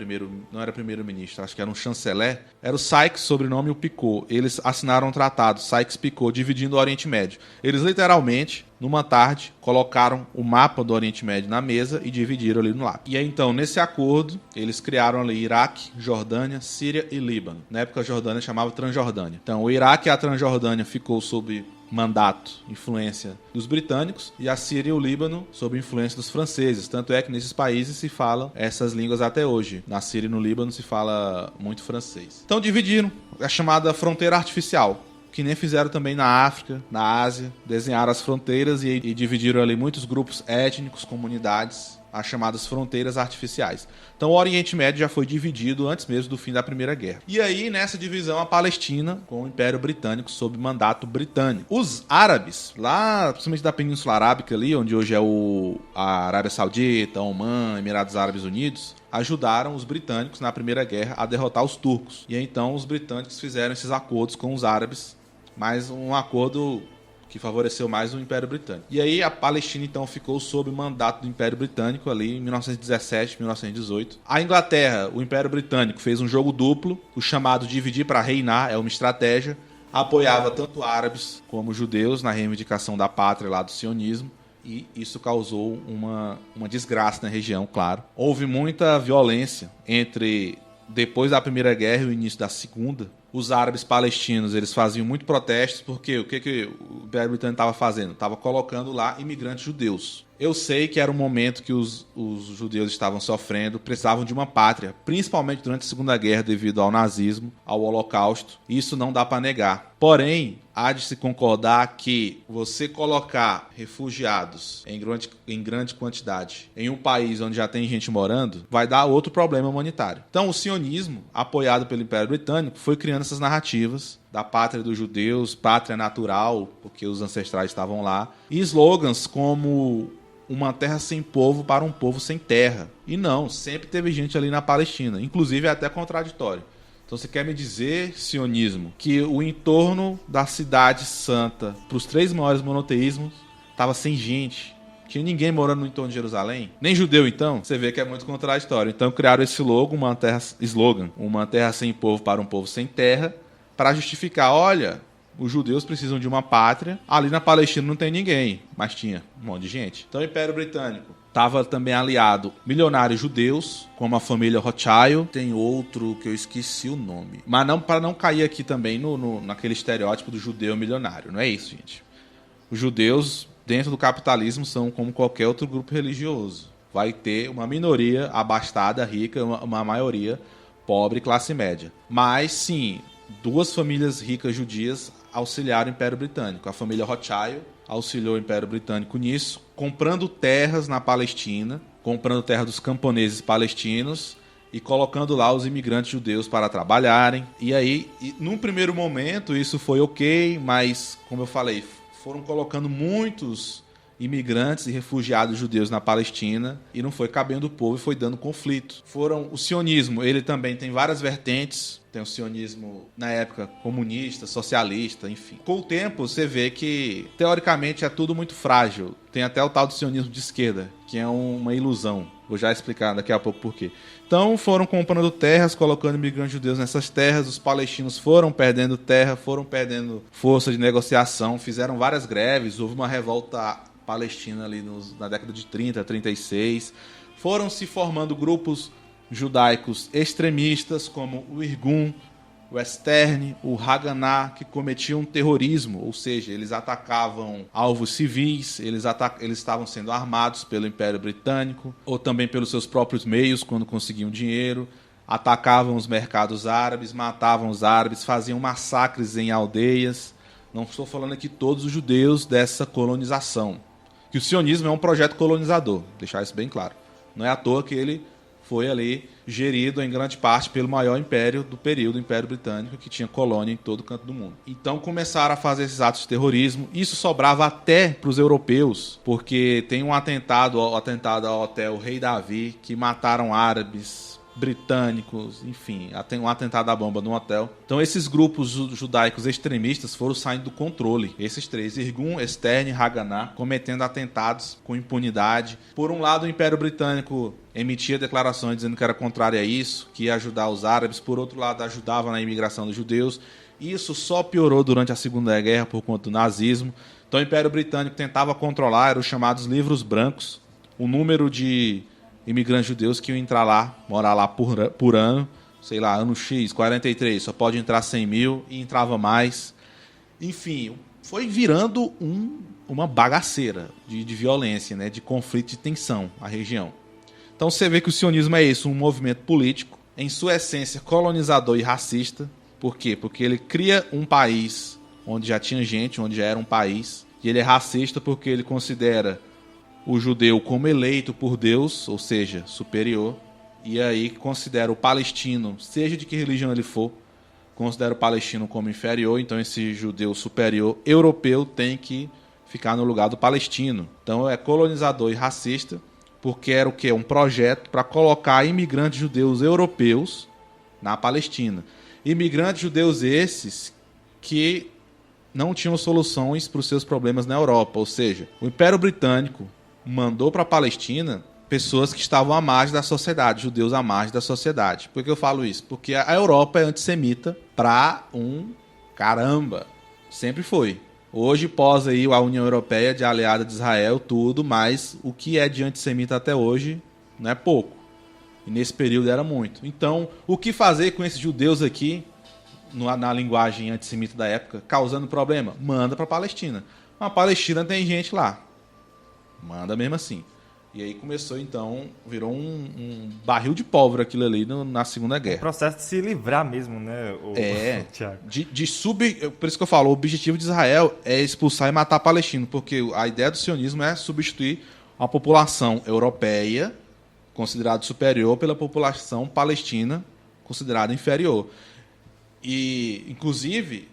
não era primeiro-ministro, acho que era um chanceler, era o Sykes, sobrenome, e o Picot. Eles assinaram um tratado, Sykes-Picot, dividindo o Oriente Médio. Eles literalmente, numa tarde, colocaram o mapa do Oriente Médio na mesa e dividiram ali no lado. E aí, então, nesse acordo, eles criaram ali Iraque, Jordânia, Síria e Líbano. Na época, a Jordânia chamava Transjordânia. Então, o Iraque e a Transjordânia ficou sob mandato, influência dos britânicos, e a Síria e o Líbano sob influência dos franceses. Tanto é que nesses países se falam essas línguas até hoje. Na Síria e no Líbano se fala muito francês. Então dividiram a chamada fronteira artificial, que nem fizeram também na África, na Ásia. Desenharam as fronteiras e dividiram ali muitos grupos étnicos, comunidades, as chamadas fronteiras artificiais. Então o Oriente Médio já foi dividido antes mesmo do fim da Primeira Guerra. E aí, nessa divisão, a Palestina com o Império Britânico sob mandato britânico. Os árabes, lá, principalmente da Península Arábica ali, onde hoje é a Arábia Saudita, Omã, Emirados Árabes Unidos, ajudaram os britânicos na Primeira Guerra a derrotar os turcos. E aí, então, os britânicos fizeram esses acordos com os árabes, mas um acordo que favoreceu mais o Império Britânico. E aí a Palestina, então, ficou sob mandato do Império Britânico ali em 1917, 1918. A Inglaterra, o Império Britânico, fez um jogo duplo, o chamado dividir para reinar, é uma estratégia. apoiava tanto árabes como judeus na reivindicação da pátria lá do sionismo, e isso causou uma desgraça na região, claro. Houve muita violência depois da Primeira Guerra e o início da Segunda. Os árabes palestinos, eles faziam muito protestos, porque o que o Império Britânico estava fazendo? Estava colocando lá imigrantes judeus. Eu sei que era um momento que os judeus estavam sofrendo, precisavam de uma pátria, principalmente durante a Segunda Guerra, devido ao nazismo, ao Holocausto. Isso não dá para negar. Porém, há de se concordar que você colocar refugiados em grande quantidade em um país onde já tem gente morando, vai dar outro problema humanitário. Então, o sionismo, apoiado pelo Império Britânico, foi criando essas narrativas da pátria dos judeus, pátria natural, porque os ancestrais estavam lá, e slogans como uma terra sem povo para um povo sem terra. E não, sempre teve gente ali na Palestina, inclusive é até contraditório. Então você quer me dizer, sionismo, que o entorno da cidade santa, para os 3 maiores monoteísmos, estava sem gente? Tinha ninguém morando no entorno de Jerusalém? Nem judeu, então? Você vê que é muito contraditório. Então criaram esse slogan, uma terra sem povo para um povo sem terra, para justificar, olha, os judeus precisam de uma pátria, ali na Palestina não tem ninguém, mas tinha um monte de gente. Então o Império Britânico estava também aliado milionários judeus, como a família Rothschild. Tem outro que eu esqueci o nome. Mas não, para não cair aqui também naquele estereótipo do judeu milionário. Não é isso, gente. Os judeus, dentro do capitalismo, são como qualquer outro grupo religioso. Vai ter uma minoria abastada, rica, uma maioria pobre, classe média. Mas, sim, 2 famílias ricas judias auxiliaram o Império Britânico. A família Rothschild auxiliou o Império Britânico nisso, comprando terras na Palestina, comprando terra dos camponeses palestinos e colocando lá os imigrantes judeus para trabalharem. E aí, num primeiro momento, isso foi ok, mas, como eu falei, foram colocando muitos imigrantes e refugiados judeus na Palestina e não foi cabendo o povo e foi dando conflito. O sionismo, ele também tem várias vertentes. Tem o sionismo, na época, comunista, socialista, enfim. Com o tempo, você vê que, teoricamente, é tudo muito frágil. Tem até o tal do sionismo de esquerda, que é uma ilusão. Vou já explicar daqui a pouco por quê. Então, foram comprando terras, colocando imigrantes judeus nessas terras. Os palestinos foram perdendo terra, foram perdendo força de negociação, fizeram várias greves. Houve uma revolta palestina ali na década de 30, 36. Foram se formando grupos judaicos extremistas como o Irgun, o Stern, o Haganah, que cometiam terrorismo, ou seja, eles atacavam alvos civis, eles estavam sendo armados pelo Império Britânico, ou também pelos seus próprios meios, quando conseguiam dinheiro, atacavam os mercados árabes, matavam os árabes, faziam massacres em aldeias. Não estou falando aqui todos os judeus dessa colonização, que o sionismo é um projeto colonizador, deixar isso bem claro. Não é à toa que ele foi ali gerido em grande parte pelo maior império do período, o Império Britânico, que tinha colônia em todo canto do mundo. Então começaram a fazer esses atos de terrorismo. Isso sobrava até para os europeus, porque tem um atentado ao hotel Rei Davi, que mataram árabes, britânicos, enfim, tem um atentado à bomba no hotel. Então esses grupos judaicos extremistas foram saindo do controle. Esses 3, Irgun, Stern e Haganah, cometendo atentados com impunidade. Por um lado, o Império Britânico emitia declarações dizendo que era contrário a isso, que ia ajudar os árabes. Por outro lado, ajudava na imigração dos judeus. Isso só piorou durante a Segunda Guerra por conta do nazismo. Então o Império Britânico tentava controlar, eram os chamados livros brancos, o número de imigrantes judeus que iam entrar lá, morar lá por ano, sei lá, ano X, 43, só pode entrar 100 mil, e entrava mais. Enfim, foi virando uma bagaceira de violência, né, de conflito, de tensão, a região. Então você vê que o sionismo é isso, um movimento político, em sua essência colonizador e racista. Por quê? Porque ele cria um país onde já tinha gente, onde já era um país, e ele é racista porque ele considera o judeu como eleito por Deus, ou seja, superior, e aí considera o palestino, seja de que religião ele for, considera o palestino como inferior, então esse judeu superior europeu tem que ficar no lugar do palestino. Então é colonizador e racista, porque era o quê? Um projeto para colocar imigrantes judeus europeus na Palestina. Imigrantes judeus esses que não tinham soluções para os seus problemas na Europa, ou seja, o Império Britânico mandou para a Palestina pessoas que estavam à margem da sociedade, judeus à margem da sociedade. Por que eu falo isso? Porque a Europa é antissemita para um Caramba, sempre foi. Hoje, pós aí a União Europeia de aliada de Israel, tudo, mas o que é de antissemita até hoje não é pouco. E nesse período era muito. Então, o que fazer com esses judeus aqui, na linguagem antissemita da época, causando problema? Manda para a Palestina. A Palestina tem gente lá. Manda mesmo assim. E aí começou, então, virou um barril de pólvora aquilo ali na Segunda Guerra. O processo de se livrar mesmo, né, Thiago? Por isso que eu falo, o objetivo de Israel é expulsar e matar palestinos, porque a ideia do sionismo é substituir a população europeia, considerada superior, pela população palestina, considerada inferior. E, inclusive,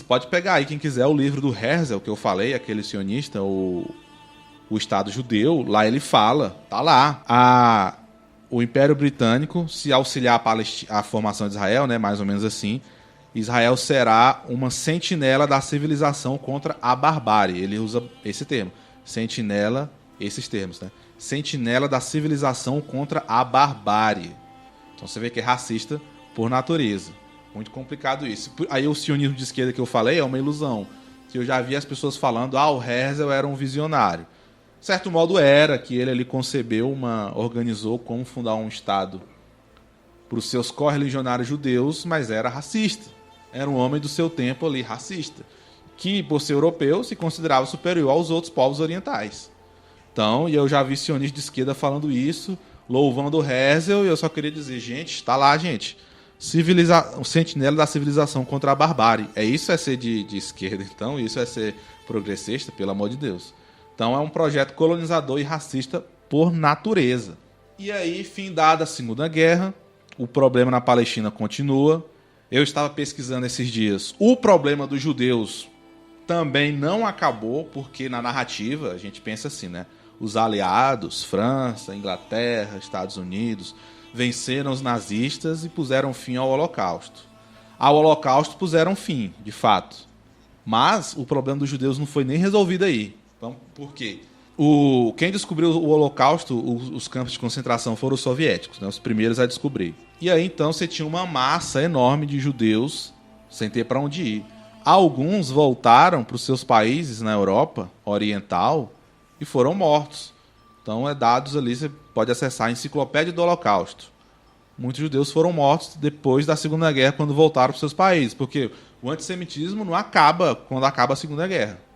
pode pegar aí, quem quiser, o livro do Herzl, que eu falei, aquele sionista, o Estado Judeu, lá ele fala, tá lá, o Império Britânico, se auxiliar a formação de Israel, né, mais ou menos assim, Israel será uma sentinela da civilização contra a barbárie. Ele usa esse termo, sentinela, esses termos, né? Sentinela da civilização contra a barbárie. Então você vê que é racista por natureza. Muito complicado isso. Aí o sionismo de esquerda que eu falei é uma ilusão, que eu já vi as pessoas falando, o Herzl era um visionário. De certo modo era, que ele ali organizou como fundar um Estado para os seus correligionários judeus, mas era racista. Era um homem do seu tempo ali, racista, que, por ser europeu, se considerava superior aos outros povos orientais. Então, e eu já vi sionistas de esquerda falando isso, louvando o Herzl, e eu só queria dizer, gente, está lá, gente, o sentinela da civilização contra a barbárie. Isso é ser de esquerda, então, isso é ser progressista, pelo amor de Deus. Então é um projeto colonizador e racista por natureza. E aí, findada a Segunda Guerra, o problema na Palestina continua. Eu estava pesquisando esses dias. O problema dos judeus também não acabou, porque na narrativa a gente pensa assim, né? Os aliados, França, Inglaterra, Estados Unidos, venceram os nazistas e puseram fim ao Holocausto. Ao Holocausto puseram fim, de fato. Mas o problema dos judeus não foi nem resolvido aí. Então, por quê? Quem descobriu o Holocausto, os campos de concentração, foram os soviéticos, né? Os primeiros a descobrir. E aí, então, você tinha uma massa enorme de judeus sem ter para onde ir. Alguns voltaram para os seus países na Europa Oriental e foram mortos. Então, dados ali, você pode acessar a Enciclopédia do Holocausto. Muitos judeus foram mortos depois da Segunda Guerra, quando voltaram para os seus países, porque o antissemitismo não acaba quando acaba a Segunda Guerra.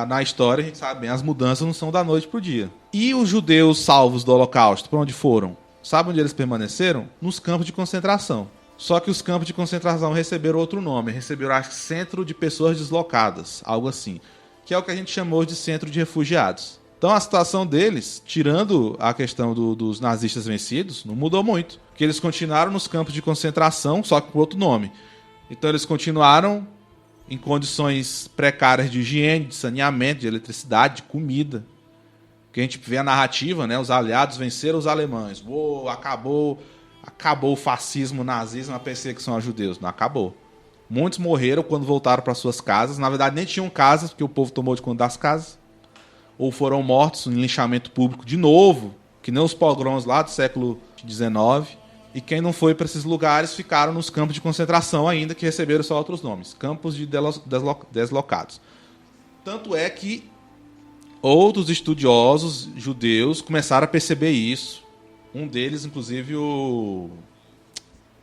Na história, a gente sabe bem, as mudanças não são da noite para o dia. E os judeus salvos do Holocausto, para onde foram? Sabe onde eles permaneceram? Nos campos de concentração. Só que os campos de concentração receberam outro nome. Receberam, acho que, Centro de Pessoas Deslocadas, algo assim. Que é o que a gente chamou de Centro de Refugiados. Então a situação deles, tirando a questão dos nazistas vencidos, não mudou muito. Porque eles continuaram nos campos de concentração, só que com outro nome. Então eles continuaram em condições precárias de higiene, de saneamento, de eletricidade, de comida. Que a gente vê a narrativa, né? Os aliados venceram os alemães. Acabou o fascismo, o nazismo, a perseguição aos judeus. Não acabou. Muitos morreram quando voltaram para suas casas. Na verdade, nem tinham casas, porque o povo tomou de conta das casas. Ou foram mortos em linchamento público de novo, que nem os pogroms lá do século XIX. E quem não foi para esses lugares ficaram nos campos de concentração ainda, que receberam só outros nomes. Campos de deslocados. Tanto é que outros estudiosos judeus começaram a perceber isso. Um deles, inclusive, o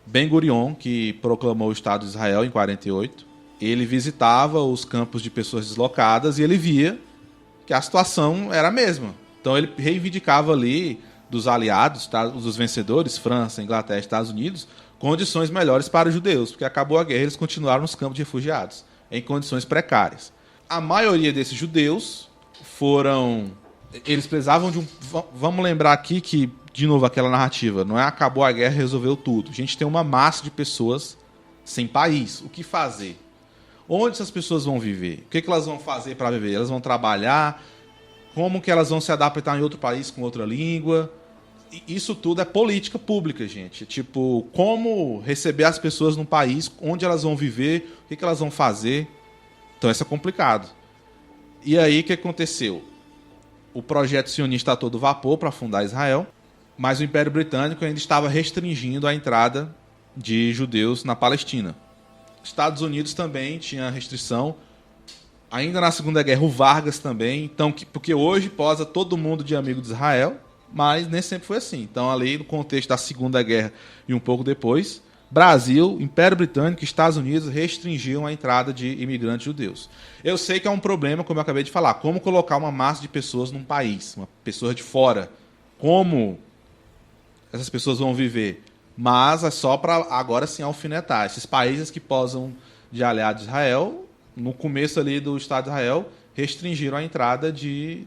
Ben-Gurion, que proclamou o Estado de Israel em 48. Ele visitava os campos de pessoas deslocadas e ele via que a situação era a mesma. Então ele reivindicava ali dos aliados, dos vencedores, França, Inglaterra e Estados Unidos, condições melhores para os judeus, porque acabou a guerra e eles continuaram nos campos de refugiados, em condições precárias. A maioria desses judeus eles precisavam de vamos lembrar aqui que, de novo, aquela narrativa, não é acabou a guerra e resolveu tudo. A gente tem uma massa de pessoas sem país. O que fazer? Onde essas pessoas vão viver? O que elas vão fazer para viver? Elas vão trabalhar? Como que elas vão se adaptar em outro país com outra língua? Isso tudo é política pública, gente. Tipo, como receber as pessoas num país, onde elas vão viver, o que elas vão fazer. Então, isso é complicado. E aí, o que aconteceu? O projeto sionista a todo vapor para fundar Israel, mas o Império Britânico ainda estava restringindo a entrada de judeus na Palestina. Estados Unidos também tinha restrição. Ainda na Segunda Guerra, o Vargas também. Então, porque hoje posa todo mundo de amigo de Israel, mas nem sempre foi assim. Então, ali no contexto da Segunda Guerra e um pouco depois, Brasil, Império Britânico e Estados Unidos restringiam a entrada de imigrantes judeus. Eu sei que é um problema, como eu acabei de falar, como colocar uma massa de pessoas num país, uma pessoa de fora. Como essas pessoas vão viver? Mas é só para agora sim alfinetar. Esses países que posam de aliado de Israel, no começo ali do Estado de Israel, restringiram a entrada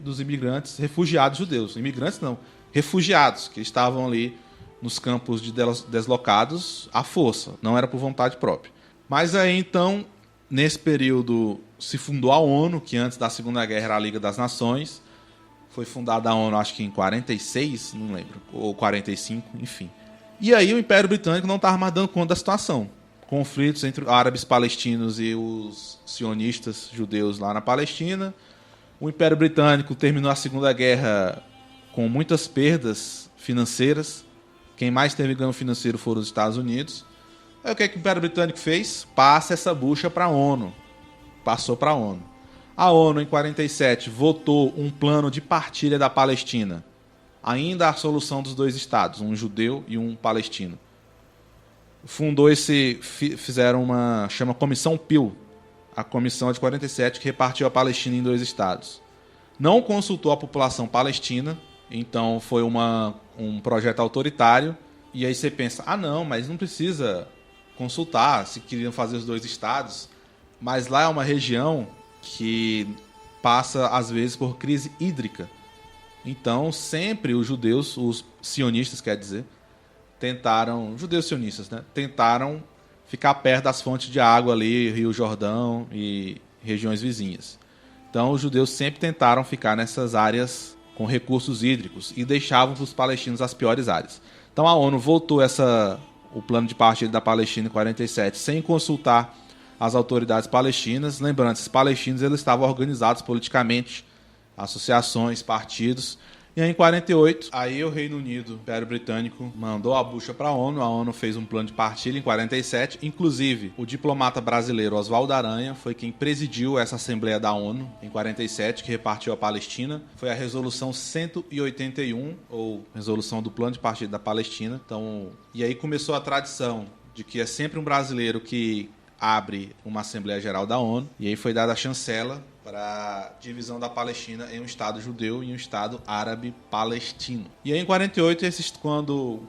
dos imigrantes refugiados judeus. Imigrantes não, refugiados, que estavam ali nos campos de deslocados à força, não era por vontade própria. Mas aí então, nesse período, se fundou a ONU, que antes da Segunda Guerra era a Liga das Nações. Foi fundada a ONU, acho que em 46, não lembro, ou 45, enfim. E aí o Império Britânico não estava mais dando conta da situação. Conflitos entre árabes palestinos e os sionistas judeus lá na Palestina. O Império Britânico terminou a Segunda Guerra com muitas perdas financeiras. Quem mais teve ganho financeiro foram os Estados Unidos. Aí o que o Império Britânico fez? Passa essa bucha para a ONU. Passou para a ONU. A ONU, em 47, votou um plano de partilha da Palestina. Ainda a solução dos dois estados, um judeu e um palestino. Fizeram chama Comissão Peel, a comissão de 47 que repartiu a Palestina em dois estados. Não consultou a população palestina, então foi um projeto autoritário. E aí você pensa, não, mas não precisa consultar se queriam fazer os dois estados. Mas lá é uma região que passa, às vezes, por crise hídrica. Então, sempre os judeus, os sionistas, quer dizer, judeus sionistas, né? Tentaram ficar perto das fontes de água ali, Rio Jordão e regiões vizinhas. Então, os judeus sempre tentaram ficar nessas áreas com recursos hídricos e deixavam para os palestinos as piores áreas. Então, a ONU voltou o plano de partilha da Palestina em 47 sem consultar as autoridades palestinas. Lembrando, esses palestinos eles estavam organizados politicamente, associações, partidos. E aí, em 48, aí o Reino Unido, o Império Britânico, mandou a bucha para a ONU fez um plano de partilha em 47. Inclusive, o diplomata brasileiro Oswaldo Aranha foi quem presidiu essa Assembleia da ONU em 47, que repartiu a Palestina. Foi a Resolução 181, ou Resolução do Plano de Partilha da Palestina. Então, e aí começou a tradição de que é sempre um brasileiro que abre uma Assembleia Geral da ONU, e aí foi dada a chancela para a divisão da Palestina em um Estado judeu e um Estado árabe palestino. E aí em 48,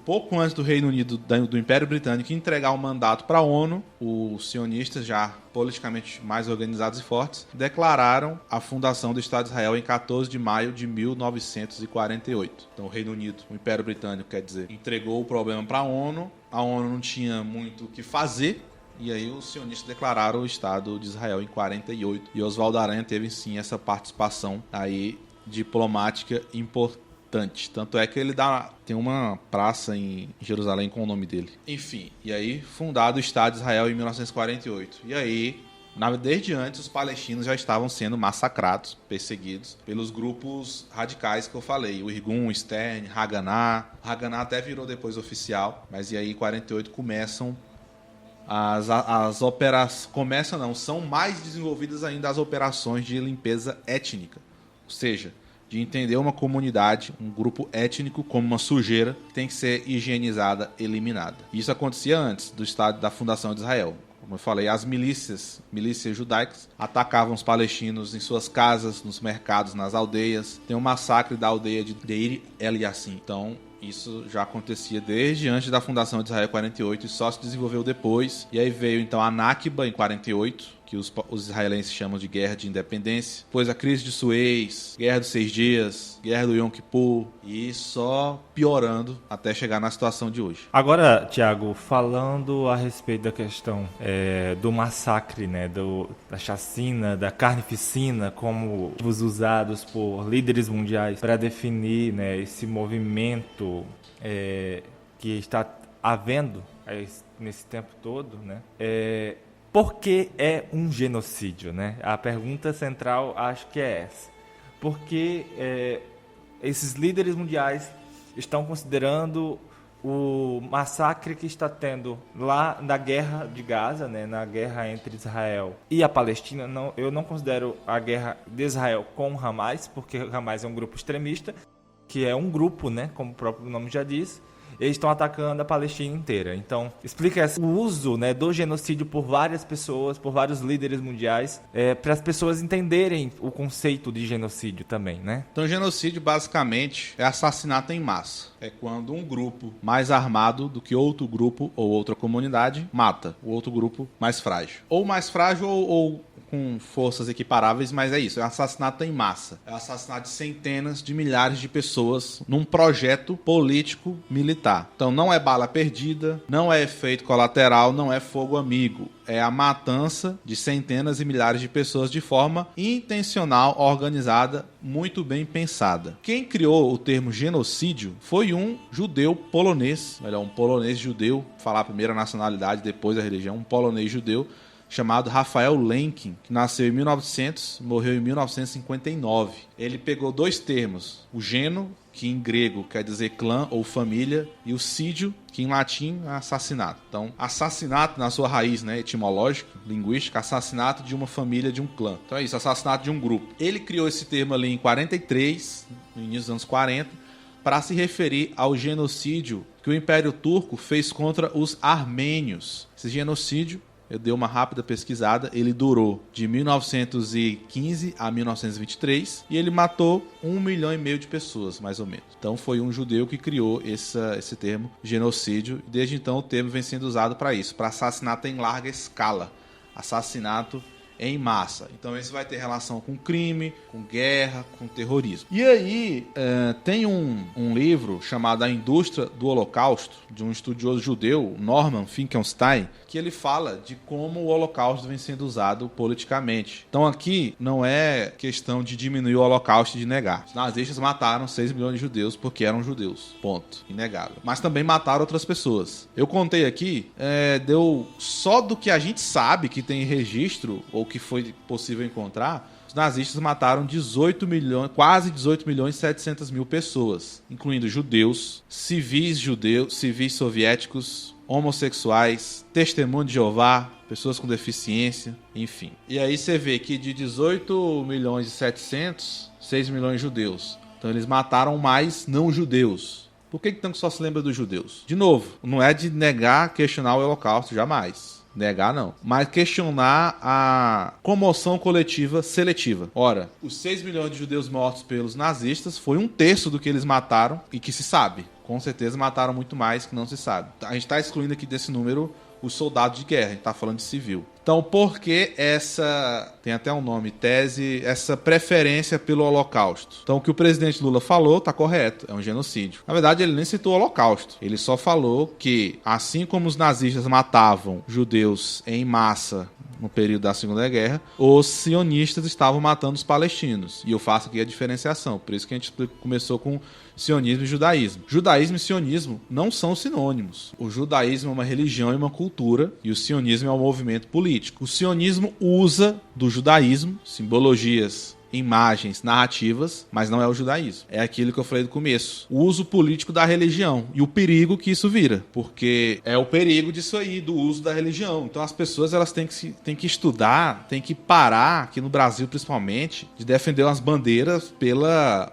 pouco antes do Reino Unido, do Império Britânico, entregar o mandato para a ONU, os sionistas, já politicamente mais organizados e fortes, declararam a fundação do Estado de Israel em 14 de maio de 1948. Então o Reino Unido, o Império Britânico, quer dizer, entregou o problema para a ONU não tinha muito o que fazer. E aí os sionistas declararam o Estado de Israel em 48. E Oswaldo Aranha teve sim essa participação aí diplomática importante. Tanto é que ele tem uma praça em Jerusalém com o nome dele. Enfim, e aí fundado o Estado de Israel em 1948. E aí, desde antes, os palestinos já estavam sendo massacrados, perseguidos pelos grupos radicais que eu falei. O Irgun, o Stern, Haganah. Haganah até virou depois oficial. Mas e aí em 48 começam as operações são mais desenvolvidas ainda as operações de limpeza étnica, ou seja, de entender uma comunidade, um grupo étnico como uma sujeira que tem que ser higienizada, eliminada. Isso acontecia antes da fundação de Israel. Como eu falei, as milícias judaicas atacavam os palestinos em suas casas, nos mercados, nas aldeias. Tem um massacre da aldeia de Deir el-Yassin. Então, isso já acontecia desde antes da fundação de Israel em 48 e só se desenvolveu depois. E aí veio então a Nakba em 48, que os israelenses chamam de Guerra de Independência. Depois a crise de Suez, Guerra dos 6 Dias, Guerra do Yom Kippur, e só piorando até chegar na situação de hoje. Agora, Tiago, falando a respeito da questão do massacre, né, da chacina, da carnificina, como os usados por líderes mundiais para definir, né, esse movimento que está havendo nesse tempo todo, né, por que é um genocídio, né? A pergunta central acho que é essa. Porque esses líderes mundiais estão considerando o massacre que está tendo lá na guerra de Gaza, né, na guerra entre Israel e a Palestina. Eu não considero a guerra de Israel com o Hamas, porque o Hamas é um grupo extremista, que é um grupo, né, como o próprio nome já diz. Eles estão atacando a Palestina inteira. Então, explica o uso, né, do genocídio por várias pessoas, por vários líderes mundiais, para as pessoas entenderem o conceito de genocídio também, né? Então, genocídio, basicamente, é assassinato em massa. É quando um grupo mais armado do que outro grupo ou outra comunidade mata o outro grupo mais frágil. Ou mais frágil ou com forças equiparáveis, mas é isso, é um assassinato em massa. É o assassinato de centenas de milhares de pessoas num projeto político militar. Então não é bala perdida, não é efeito colateral, não é fogo amigo. É a matança de centenas e milhares de pessoas de forma intencional, organizada, muito bem pensada. Quem criou o termo genocídio foi um judeu polonês, um polonês judeu, falar a primeira nacionalidade, depois a religião, um polonês judeu, chamado Rafael Lemkin, que nasceu em 1900, morreu em 1959. Ele pegou dois termos, o geno, que em grego quer dizer clã ou família, e o sídio, que em latim é assassinato. Então, assassinato na sua raiz, né, etimológica, linguística, assassinato de uma família, de um clã. Então é isso, assassinato de um grupo. Ele criou esse termo ali em 43, no início dos anos 40, para se referir ao genocídio que o Império Turco fez contra os armênios. Esse genocídio, eu dei uma rápida pesquisada, ele durou de 1915 a 1923 e ele matou 1,5 milhão de pessoas, mais ou menos. Então foi um judeu que criou esse termo genocídio. Desde então o termo vem sendo usado para isso, para assassinato em larga escala, assassinato em massa. Então esse vai ter relação com crime, com guerra, com terrorismo. E aí tem um livro chamado A Indústria do Holocausto, de um estudioso judeu, Norman Finkelstein, que ele fala de como o Holocausto vem sendo usado politicamente. Então aqui não é questão de diminuir o Holocausto e de negar. Os nazistas mataram 6 milhões de judeus porque eram judeus. Ponto. Inegável. Mas também mataram outras pessoas. Eu contei aqui, deu só do que a gente sabe que tem registro, ou que foi possível encontrar, os nazistas mataram 18 milhões, quase 18 milhões e 700 mil pessoas, incluindo judeus, civis soviéticos, homossexuais, testemunho de Jeová, pessoas com deficiência, enfim. E aí você vê que de 18 milhões e 700, 6 milhões de judeus. Então eles mataram mais não judeus. Por que então só se lembra dos judeus? De novo, não é de negar, questionar o Holocausto, jamais. Negar não. Mas questionar a comoção coletiva seletiva. Ora, os 6 milhões de judeus mortos pelos nazistas foi 1/3 do que eles mataram e que se sabe. Com certeza mataram muito mais que não se sabe. A gente está excluindo aqui desse número os soldados de guerra, a gente está falando de civil. Então, por que tem até um nome, essa preferência pelo Holocausto? Então, o que o presidente Lula falou está correto, é um genocídio. Na verdade, ele nem citou o Holocausto. Ele só falou que, assim como os nazistas matavam judeus em massa no período da Segunda Guerra, os sionistas estavam matando os palestinos. E eu faço aqui a diferenciação. Por isso que a gente começou com sionismo e judaísmo. Judaísmo e sionismo não são sinônimos. O judaísmo é uma religião e uma cultura, e o sionismo é um movimento político. O sionismo usa do judaísmo simbologias, imagens, narrativas, mas não é o judaísmo. É aquilo que eu falei do começo. O uso político da religião e o perigo que isso vira. Porque é o perigo disso aí, do uso da religião. Então as pessoas elas têm que estudar, têm que parar, aqui no Brasil principalmente, de defender umas bandeiras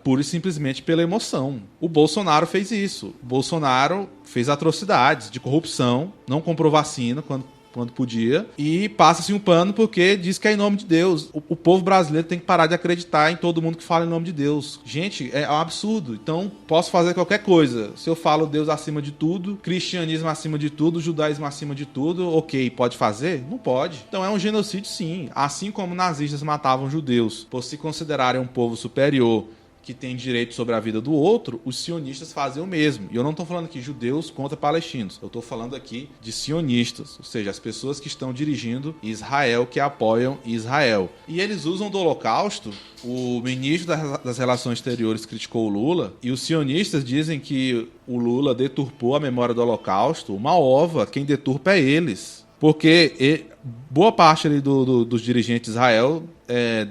pura e simplesmente pela emoção. O Bolsonaro fez isso. O Bolsonaro fez atrocidades de corrupção, não comprou vacina quando podia, e passa-se um pano porque diz que é em nome de Deus. O povo brasileiro tem que parar de acreditar em todo mundo que fala em nome de Deus. Gente, é um absurdo. Então, posso fazer qualquer coisa. Se eu falo Deus acima de tudo, cristianismo acima de tudo, judaísmo acima de tudo, ok, pode fazer? Não pode. Então é um genocídio, sim. Assim como nazistas matavam judeus por se considerarem um povo superior, que tem direito sobre a vida do outro, os sionistas fazem o mesmo. E eu não estou falando aqui judeus contra palestinos. Eu estou falando aqui de sionistas, ou seja, as pessoas que estão dirigindo Israel, que apoiam Israel. E eles usam do Holocausto. O ministro das Relações Exteriores criticou o Lula, e os sionistas dizem que o Lula deturpou a memória do Holocausto. Uma ova, quem deturpa é eles. Porque boa parte ali dos dirigentes de Israel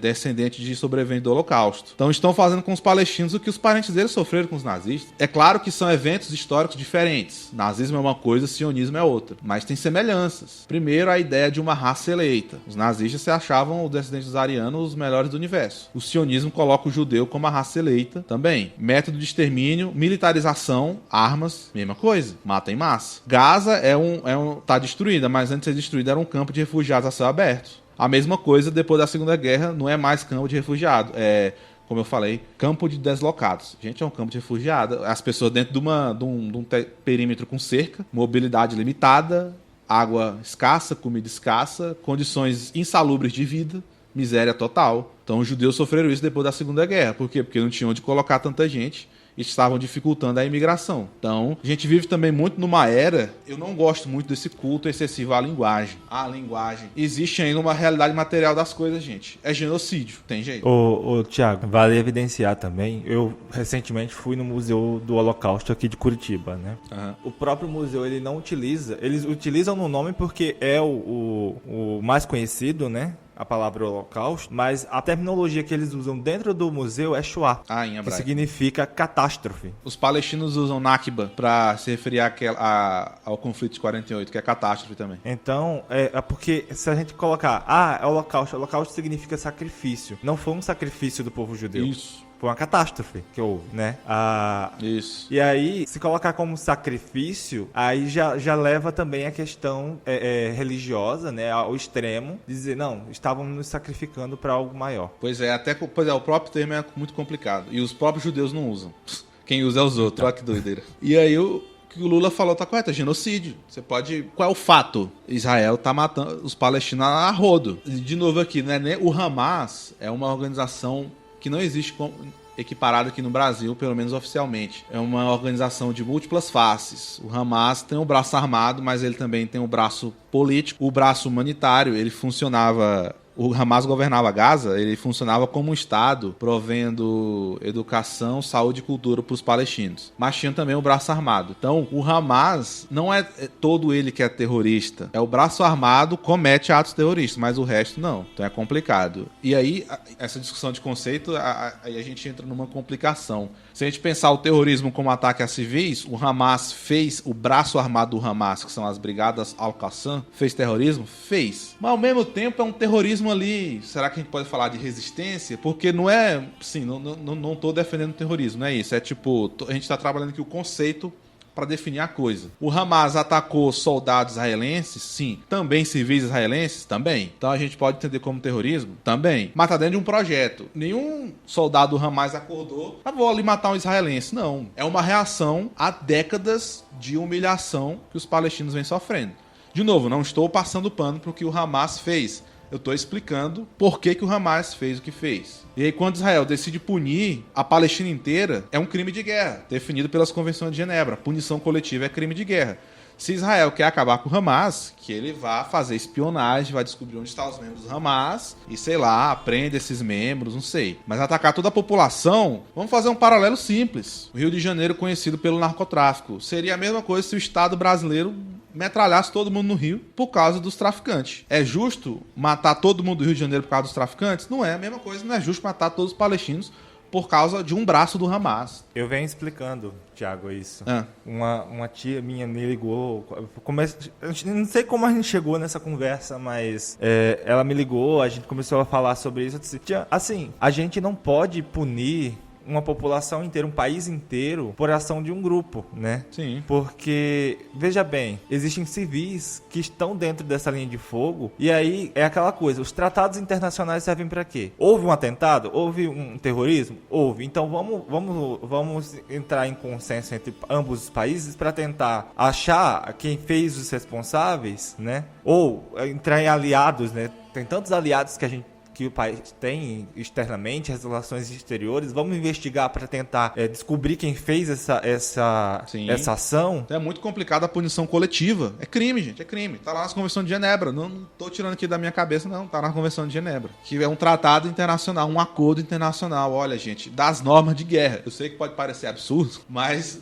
descendente de sobrevivente do Holocausto. Então estão fazendo com os palestinos o que os parentes deles sofreram com os nazistas. É claro que são eventos históricos diferentes. Nazismo é uma coisa, sionismo é outra. Mas tem semelhanças. Primeiro, a ideia de uma raça eleita. Os nazistas se achavam, os descendentes dos arianos, os melhores do universo. O sionismo coloca o judeu como a raça eleita também. Método de extermínio, militarização, armas, mesma coisa. Mata em massa. Gaza tá destruída, mas antes de ser destruída era um campo de refugiados a céu aberto. A mesma coisa depois da Segunda Guerra, não é mais campo de refugiado, como eu falei, campo de deslocados. Gente, é um campo de refugiado. As pessoas dentro de um perímetro com cerca, mobilidade limitada, água escassa, comida escassa, condições insalubres de vida, miséria total. Então os judeus sofreram isso depois da Segunda Guerra. Por quê? Porque não tinham onde colocar tanta gente. Estavam dificultando a imigração. Então, a gente vive também muito numa era, eu não gosto muito desse culto excessivo à linguagem. A linguagem. Existe ainda uma realidade material das coisas, gente. É genocídio, tem jeito. Ô Thiago, vale evidenciar também, eu recentemente fui no Museu do Holocausto aqui de Curitiba, né? Uhum. O próprio museu, ele não utiliza, eles utilizam no nome porque é o mais conhecido, né? A palavra holocausto, mas a terminologia que eles usam dentro do museu é Shoah, em hebraico, que significa catástrofe. Os palestinos usam Nakba para se referir ao conflito de 48, que é catástrofe também. Então, porque se a gente colocar, é holocausto significa sacrifício. Não foi um sacrifício do povo judeu. Isso. Foi uma catástrofe que houve, né? Isso. E aí, se colocar como sacrifício, aí já leva também a questão religiosa, né? Ao extremo, dizer, não, estavam nos sacrificando para algo maior. Pois é, o próprio termo é muito complicado. E os próprios judeus não usam. Quem usa é os outros, olha que doideira. E aí o que o Lula falou tá correto, é genocídio. Você pode... Qual é o fato? Israel tá matando os palestinos a rodo. De novo aqui, né? O Hamas é uma organização que não existe equiparada aqui no Brasil, pelo menos oficialmente. É uma organização de múltiplas faces. O Hamas tem o braço armado, mas ele também tem o braço político, o braço humanitário. Ele funcionava... O Hamas governava Gaza, ele funcionava como um Estado, provendo educação, saúde e cultura para os palestinos. Mas tinha também o braço armado. Então, o Hamas não é todo ele que é terrorista. É o braço armado comete atos terroristas, mas o resto não. Então é complicado. E aí, essa discussão de conceito, aí a gente entra numa complicação. Se a gente pensar o terrorismo como ataque a civis, o Hamas fez, o braço armado do Hamas, que são as brigadas Al-Qassam, fez terrorismo? Fez. Mas ao mesmo tempo é um terrorismo ali, será que a gente pode falar de resistência? Porque não é, sim, não tô defendendo o terrorismo, não é isso. É tipo, a gente tá trabalhando aqui o conceito para definir a coisa. O Hamas atacou soldados israelenses? Sim. Também civis israelenses? Também. Então a gente pode entender como terrorismo? Também. Mas tá dentro de um projeto. Nenhum soldado do Hamas acordou, vou ali matar um israelense. Não. É uma reação a décadas de humilhação que os palestinos vêm sofrendo. De novo, não estou passando pano pro que o Hamas fez. Eu estou explicando por que o Hamas fez o que fez. E aí, quando Israel decide punir a Palestina inteira, é um crime de guerra, definido pelas Convenções de Genebra. Punição coletiva é crime de guerra. Se Israel quer acabar com o Hamas, que ele vá fazer espionagem, vai descobrir onde estão os membros do Hamas e, sei lá, prende esses membros, não sei. Mas atacar toda a população, vamos fazer um paralelo simples. O Rio de Janeiro conhecido pelo narcotráfico. Seria a mesma coisa se o Estado brasileiro metralhasse todo mundo no Rio por causa dos traficantes. É justo matar todo mundo do Rio de Janeiro por causa dos traficantes? Não é a mesma coisa, não é justo matar todos os palestinos por causa de um braço do Hamas. Eu venho explicando, Thiago, isso. Uma tia minha me ligou. Não sei como a gente chegou nessa conversa, mas ela me ligou, a gente começou a falar sobre isso. Eu disse, tia, assim, a gente não pode punir uma população inteira, um país inteiro, por ação de um grupo, né? Sim. Porque, veja bem, existem civis que estão dentro dessa linha de fogo, e aí é aquela coisa, os tratados internacionais servem para quê? Houve um atentado? Houve um terrorismo? Houve. Então vamos entrar em consenso entre ambos os países para tentar achar quem fez os responsáveis, né? Ou entrar em aliados, né? Tem tantos aliados que o país tem externamente, as relações exteriores, vamos investigar para tentar descobrir quem fez essa ação. É muito complicado a punição coletiva. É crime, gente, é crime. Tá lá nas Convenções de Genebra. Não tô tirando aqui da minha cabeça, não. Tá na Convenção de Genebra. Que é um tratado internacional, um acordo internacional. Olha, gente, das normas de guerra. Eu sei que pode parecer absurdo, mas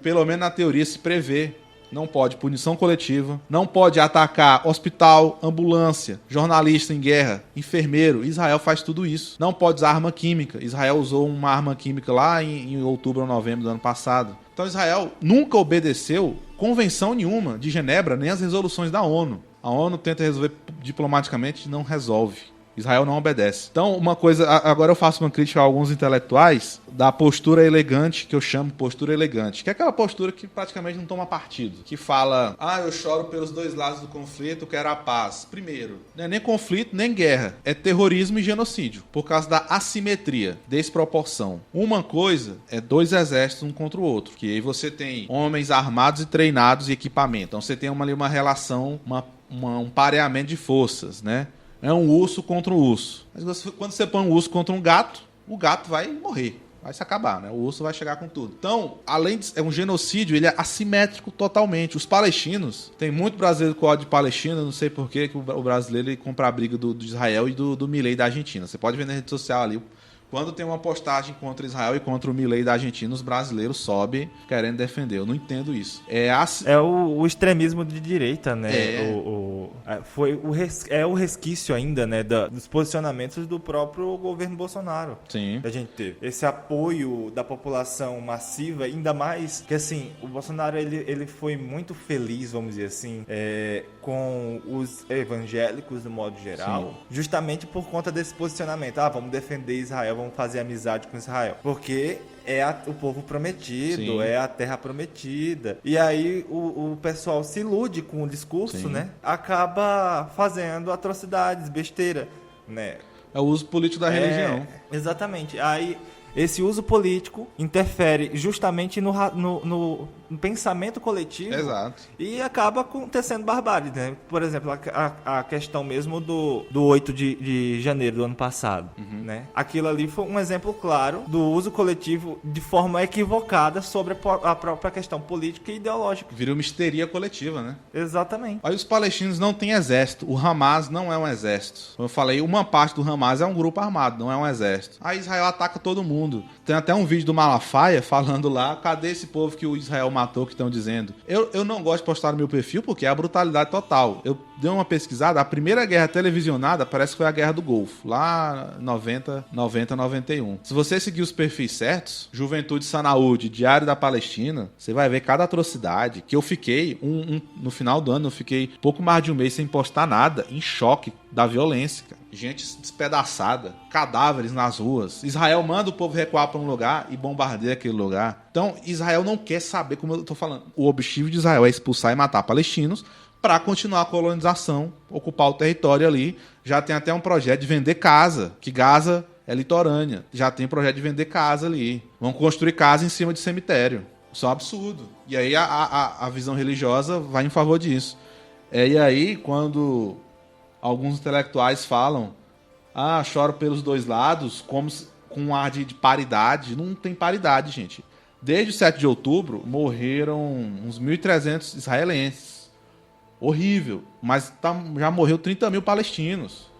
pelo menos na teoria se prevê não pode punição coletiva, não pode atacar hospital, ambulância, jornalista em guerra, enfermeiro. Israel faz tudo isso. Não pode usar arma química. Israel usou uma arma química lá em outubro ou novembro do ano passado. Então Israel nunca obedeceu convenção nenhuma de Genebra, nem as resoluções da ONU. A ONU tenta resolver diplomaticamente, não resolve. Israel não obedece. Então, uma coisa... Agora eu faço uma crítica a alguns intelectuais da postura elegante, que eu chamo postura elegante. Que é aquela postura que praticamente não toma partido. Que fala, eu choro pelos dois lados do conflito, quero a paz. Primeiro, não é nem conflito, nem guerra. É terrorismo e genocídio. Por causa da assimetria, desproporção. Uma coisa é dois exércitos um contra o outro. Que aí você tem homens armados e treinados e equipamento. Então você tem ali uma relação, um pareamento de forças, né? É um urso contra um urso. Mas quando você põe um urso contra um gato, o gato vai morrer. Vai se acabar, né? O urso vai chegar com tudo. Então, além de... É um genocídio, ele é assimétrico totalmente. Os palestinos... Tem muito brasileiro com ódio de Palestina. Não sei por que o brasileiro ele compra a briga do Israel e do Milei da Argentina. Você pode ver na rede social ali... Quando tem uma postagem contra Israel e contra o Milei da Argentina, os brasileiros sobem querendo defender. Eu não entendo isso. É o extremismo de direita, né? É o resquício ainda, né, dos posicionamentos do próprio governo Bolsonaro. Sim. Que a gente teve. Esse apoio da população massiva, ainda mais que, assim, o Bolsonaro, ele foi muito feliz, vamos dizer assim, com os evangélicos, do modo geral, sim, justamente por conta desse posicionamento. Vamos defender Israel, vamos fazer amizade com Israel. Porque é o povo prometido, sim, é a terra prometida. E aí o pessoal se ilude com o discurso, sim, né? Acaba fazendo atrocidades, besteira, né? É o uso político da religião. Exatamente. Aí esse uso político interfere justamente no pensamento coletivo. Exato. E acaba acontecendo barbárie, né? Por exemplo, a questão mesmo do 8 de janeiro do ano passado, uhum, né? Aquilo ali foi um exemplo claro do uso coletivo de forma equivocada sobre a própria questão política e ideológica. Virou uma histeria coletiva, né? Exatamente. Aí os palestinos não têm exército. O Hamas não é um exército. Como eu falei, uma parte do Hamas é um grupo armado, não é um exército. Aí Israel ataca todo mundo. Tem até um vídeo do Malafaia falando lá, cadê esse povo que o Israel matou, que estão dizendo. Eu não gosto de postar no meu perfil porque é a brutalidade total. Eu dei uma pesquisada, a primeira guerra televisionada parece que foi a Guerra do Golfo, lá 91. Se você seguir os perfis certos, Juventude Sanaúde, Diário da Palestina, você vai ver cada atrocidade, que eu fiquei, no final do ano, eu fiquei pouco mais de um mês sem postar nada, em choque da violência, cara. Gente despedaçada, cadáveres nas ruas. Israel manda o povo recuar para um lugar e bombardeia aquele lugar. Então, Israel não quer saber, como eu tô falando, o objetivo de Israel é expulsar e matar palestinos para continuar a colonização, ocupar o território ali. Já tem até um projeto de vender casa, que Gaza é litorânea. Já tem projeto de vender casa ali. Vão construir casa em cima de cemitério. Isso é um absurdo. E aí a visão religiosa vai em favor disso. E aí, quando alguns intelectuais falam, choro pelos dois lados, como com um ar de paridade. Não tem paridade, gente. Desde o 7 de outubro, morreram uns 1.300 israelenses. Horrível. Mas já morreu 30 mil palestinos.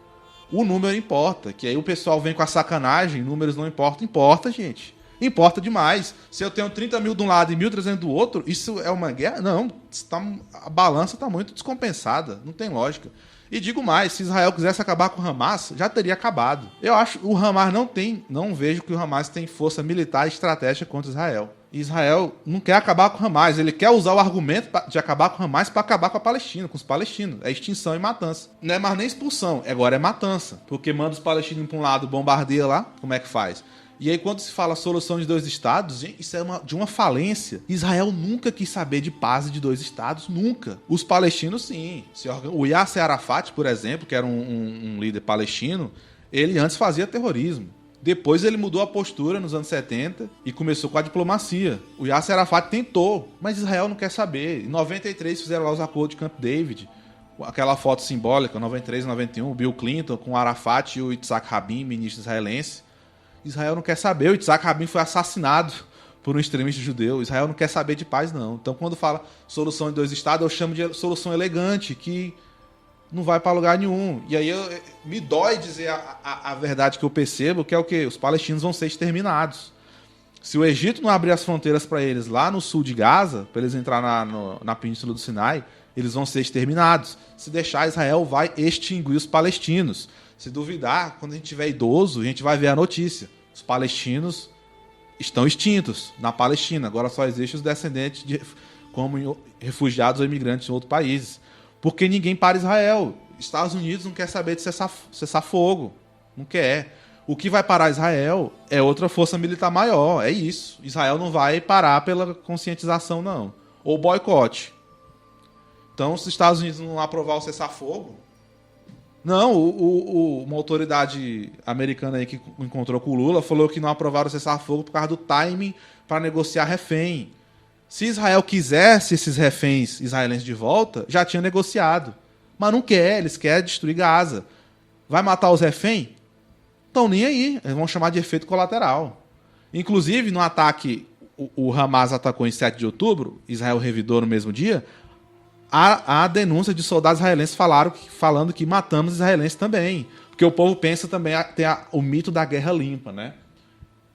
O número importa. Que aí o pessoal vem com a sacanagem, números não importam. Importa, gente. Importa demais. Se eu tenho 30 mil de um lado e 1.300 do outro, isso é uma guerra? Não. A balança está muito descompensada. Não tem lógica. E digo mais, se Israel quisesse acabar com o Hamas, já teria acabado. Eu acho que o Hamas não vejo que o Hamas tem força militar e estratégia contra Israel. Israel não quer acabar com o Hamas, ele quer usar o argumento de acabar com o Hamas para acabar com a Palestina, com os palestinos. É extinção e matança. Não é mais nem expulsão, agora é matança. Porque manda os palestinos para um lado, bombardeia lá, como é que faz? E aí, quando se fala solução de dois estados, gente, isso é de uma falência. Israel nunca quis saber de paz de dois estados, nunca. Os palestinos, sim. O Yasser Arafat, por exemplo, que era um líder palestino, ele antes fazia terrorismo. Depois ele mudou a postura nos anos 70 e começou com a diplomacia. O Yasser Arafat tentou, mas Israel não quer saber. Em 93 fizeram lá os acordos de Camp David. Aquela foto simbólica, 93 e 91, o Bill Clinton com o Arafat e o Yitzhak Rabin, ministro israelense. Israel não quer saber. O Yitzhak Rabin foi assassinado por um extremista judeu. Israel não quer saber de paz, não. Então, quando fala solução de dois estados, eu chamo de solução elegante, que não vai para lugar nenhum. E aí me dói dizer a verdade que eu percebo, que é o quê? Os palestinos vão ser exterminados. Se o Egito não abrir as fronteiras para eles lá no sul de Gaza, para eles entrar na Península do Sinai, eles vão ser exterminados. Se deixar, Israel vai extinguir os palestinos. Se duvidar, quando a gente tiver idoso, a gente vai ver a notícia. Os palestinos estão extintos na Palestina. Agora só existem os descendentes como refugiados ou imigrantes em outros países. Porque ninguém para Israel. Estados Unidos não quer saber de cessar fogo. Não quer. O que vai parar Israel é outra força militar maior. É isso. Israel não vai parar pela conscientização, não. Ou boicote. Então, se os Estados Unidos não aprovar o cessar-fogo... Não, uma autoridade americana aí que encontrou com o Lula falou que não aprovaram o cessar-fogo por causa do timing para negociar refém. Se Israel quisesse esses reféns israelenses de volta, já tinha negociado. Mas não quer, eles querem destruir Gaza. Vai matar os reféns? Estão nem aí, eles vão chamar de efeito colateral. Inclusive, no ataque, o Hamas atacou em 7 de outubro, Israel revidou no mesmo dia, há denúncia de soldados israelenses falando que matamos israelenses também. Porque o povo pensa também, tem o mito da guerra limpa, né?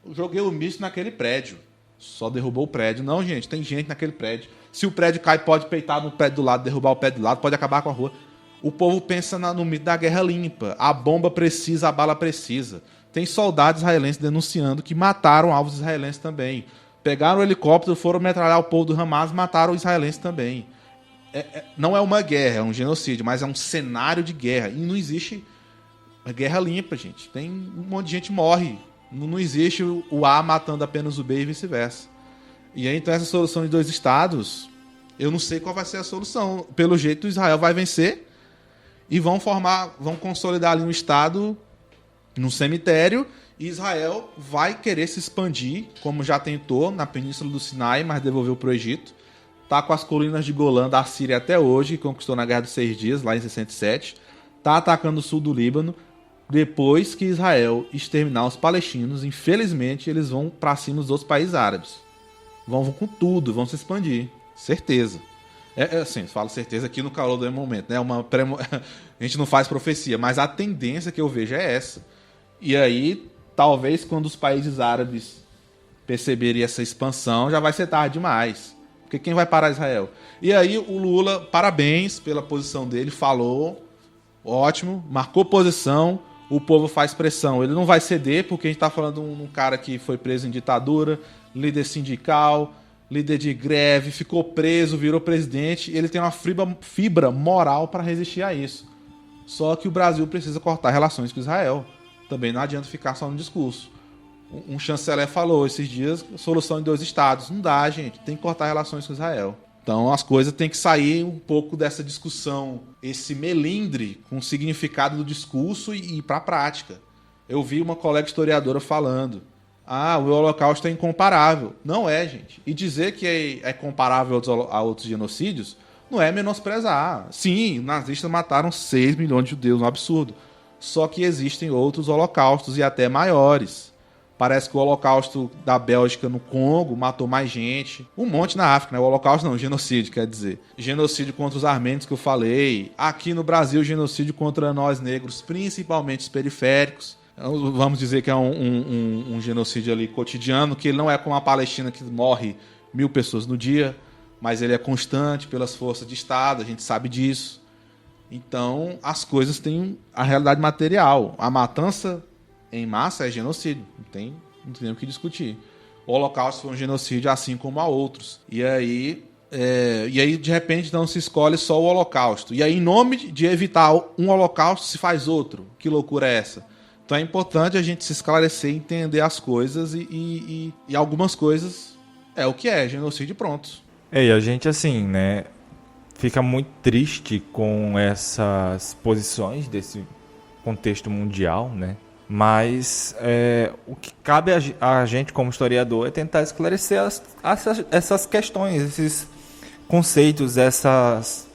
Eu joguei o míssil naquele prédio, só derrubou o prédio. Não, gente, tem gente naquele prédio. Se o prédio cai, pode peitar no prédio do lado, derrubar o prédio do lado, pode acabar com a rua. O povo pensa no mito da guerra limpa. A bomba precisa, a bala precisa. Tem soldados israelenses denunciando que mataram alvos israelenses também. Pegaram o helicóptero, foram metralhar o povo do Hamas, mataram os israelenses também. Não é uma guerra, é um genocídio, mas é um cenário de guerra. E não existe guerra limpa, gente. Tem um monte de gente morre. Não existe o A matando apenas o B e vice-versa. E aí, então, essa solução de 2 estados, eu não sei qual vai ser a solução. Pelo jeito, Israel vai vencer e vão consolidar ali um estado num cemitério, e Israel vai querer se expandir, como já tentou na Península do Sinai, mas devolveu para o Egito. Está com as colinas de Golã da Síria até hoje, que conquistou na Guerra dos 6 Dias, lá em 67. Está atacando o sul do Líbano. Depois que Israel exterminar os palestinos, infelizmente, eles vão para cima dos outros países árabes. Vão com tudo, vão se expandir. Certeza. Assim, falo certeza aqui no calor do momento, né? A gente não faz profecia, mas a tendência que eu vejo é essa. E aí, talvez quando os países árabes perceberem essa expansão, já vai ser tarde demais. Porque quem vai parar Israel? E aí o Lula, parabéns pela posição dele, falou, ótimo, marcou posição, o povo faz pressão. Ele não vai ceder, porque a gente está falando de um cara que foi preso em ditadura, líder sindical, líder de greve, ficou preso, virou presidente, ele tem uma fibra moral para resistir a isso. Só que o Brasil precisa cortar relações com Israel. Também não adianta ficar só no discurso. Um chanceler falou esses dias, solução em 2 estados. Não dá, gente, tem que cortar relações com Israel. Então as coisas têm que sair um pouco dessa discussão, esse melindre com o significado do discurso e ir para a prática. Eu vi uma colega historiadora falando, o Holocausto é incomparável. Não é, gente. E dizer que é comparável a outros genocídios não é menosprezar. Sim, os nazistas mataram 6 milhões de judeus, um absurdo. Só que existem outros holocaustos e até maiores. Parece que o Holocausto da Bélgica no Congo matou mais gente. Um monte na África, né? O Holocausto não, o genocídio, quer dizer. Genocídio contra os armênios que eu falei. Aqui no Brasil, genocídio contra nós negros, principalmente os periféricos. Vamos dizer que é um genocídio ali cotidiano, que ele não é como a Palestina, que morre 1000 pessoas no dia, mas ele é constante pelas forças de Estado, a gente sabe disso. Então, as coisas têm a realidade material. A matança em massa é genocídio, não tem o que discutir. O Holocausto foi um genocídio assim como há outros. E aí, de repente, não se escolhe só o Holocausto. E aí, em nome de evitar um Holocausto, se faz outro. Que loucura é essa? Então é importante a gente se esclarecer, entender as coisas e algumas coisas é o que é, genocídio pronto. E a gente, assim, né, fica muito triste com essas posições desse contexto mundial, né? Mas o que cabe a gente como historiador é tentar esclarecer essas questões, esses conceitos, essas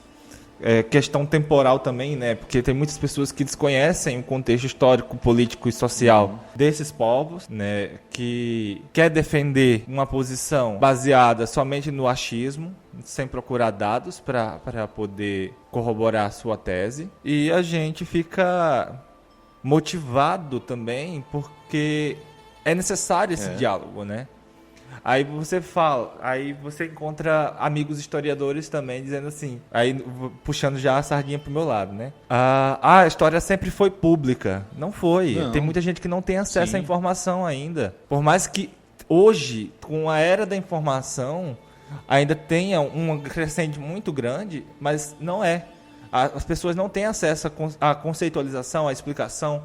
questão temporal também, né? Porque tem muitas pessoas que desconhecem o contexto histórico, político e social desses povos, né? Que quer defender uma posição baseada somente no achismo, sem procurar dados para poder corroborar a sua tese. E a gente fica motivado também porque é necessário esse diálogo, né? Aí você encontra amigos historiadores também dizendo assim, aí puxando já a sardinha pro meu lado, né? A história sempre foi pública. Não foi. Não. Tem muita gente que não tem acesso Sim. à informação ainda. Por mais que hoje, com a era da informação, ainda tenha um crescente muito grande, mas não é. As pessoas não têm acesso à conceitualização, à explicação.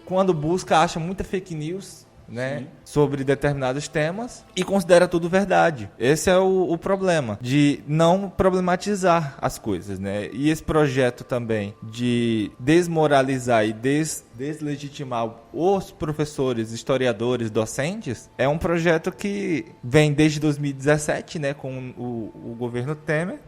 Quando busca, acha muita fake news, né, sobre determinados temas e considera tudo verdade. Esse é o problema, de não problematizar as coisas, né? E esse projeto também de desmoralizar e deslegitimar os professores, historiadores, docentes, é um projeto que vem desde 2017, né, com o governo Temer.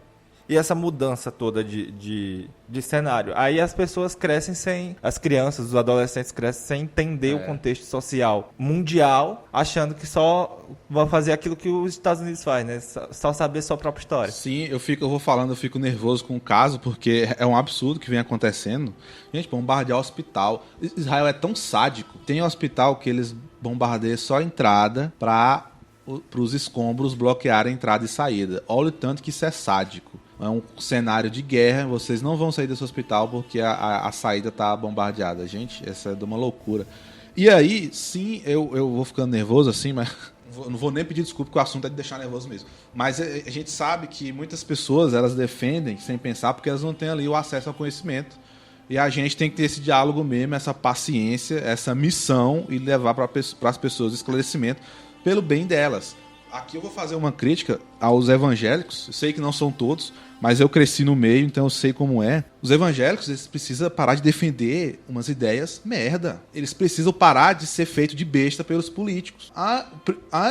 E essa mudança toda de cenário. Aí as pessoas crescem sem... As crianças, os adolescentes crescem sem entender o contexto social mundial, achando que só vão fazer aquilo que os Estados Unidos faz, né? Só saber sua própria história. Sim, eu fico nervoso com o caso, porque é um absurdo que vem acontecendo. Gente, bombardear o hospital. Israel é tão sádico. Tem um hospital que eles bombardeiam só a entrada para os escombros bloquearem a entrada e saída. Olha o tanto que isso é sádico. É um cenário de guerra, vocês não vão sair desse hospital porque a saída está bombardeada. Gente, essa é de uma loucura. E aí, sim, eu vou ficando nervoso assim, mas não vou nem pedir desculpa, porque o assunto é de deixar nervoso mesmo. Mas a gente sabe que muitas pessoas, elas defendem sem pensar, porque elas não têm ali o acesso ao conhecimento. E a gente tem que ter esse diálogo mesmo, essa paciência, essa missão e levar para as pessoas esclarecimento pelo bem delas. Aqui eu vou fazer uma crítica aos evangélicos. Eu sei que não são todos, mas eu cresci no meio, então eu sei como é. Os evangélicos, eles precisam parar de defender umas ideias merda. Eles precisam parar de ser feito de besta pelos políticos.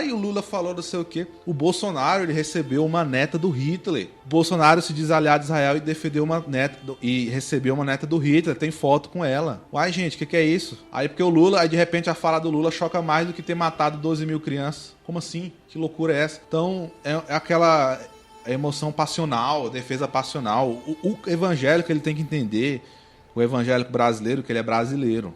E o Lula falou não sei o quê. O Bolsonaro, ele recebeu uma neta do Hitler. O Bolsonaro se diz aliado de Israel e defendeu uma neta e recebeu uma neta do Hitler. Tem foto com ela. Uai, gente, o que é isso? Aí porque o Lula, aí de repente a fala do Lula choca mais do que ter matado 12 mil crianças. Como assim? Que loucura é essa? Então, é aquela emoção passional, defesa passional. O evangélico, ele tem que entender, o evangélico brasileiro, que ele é brasileiro.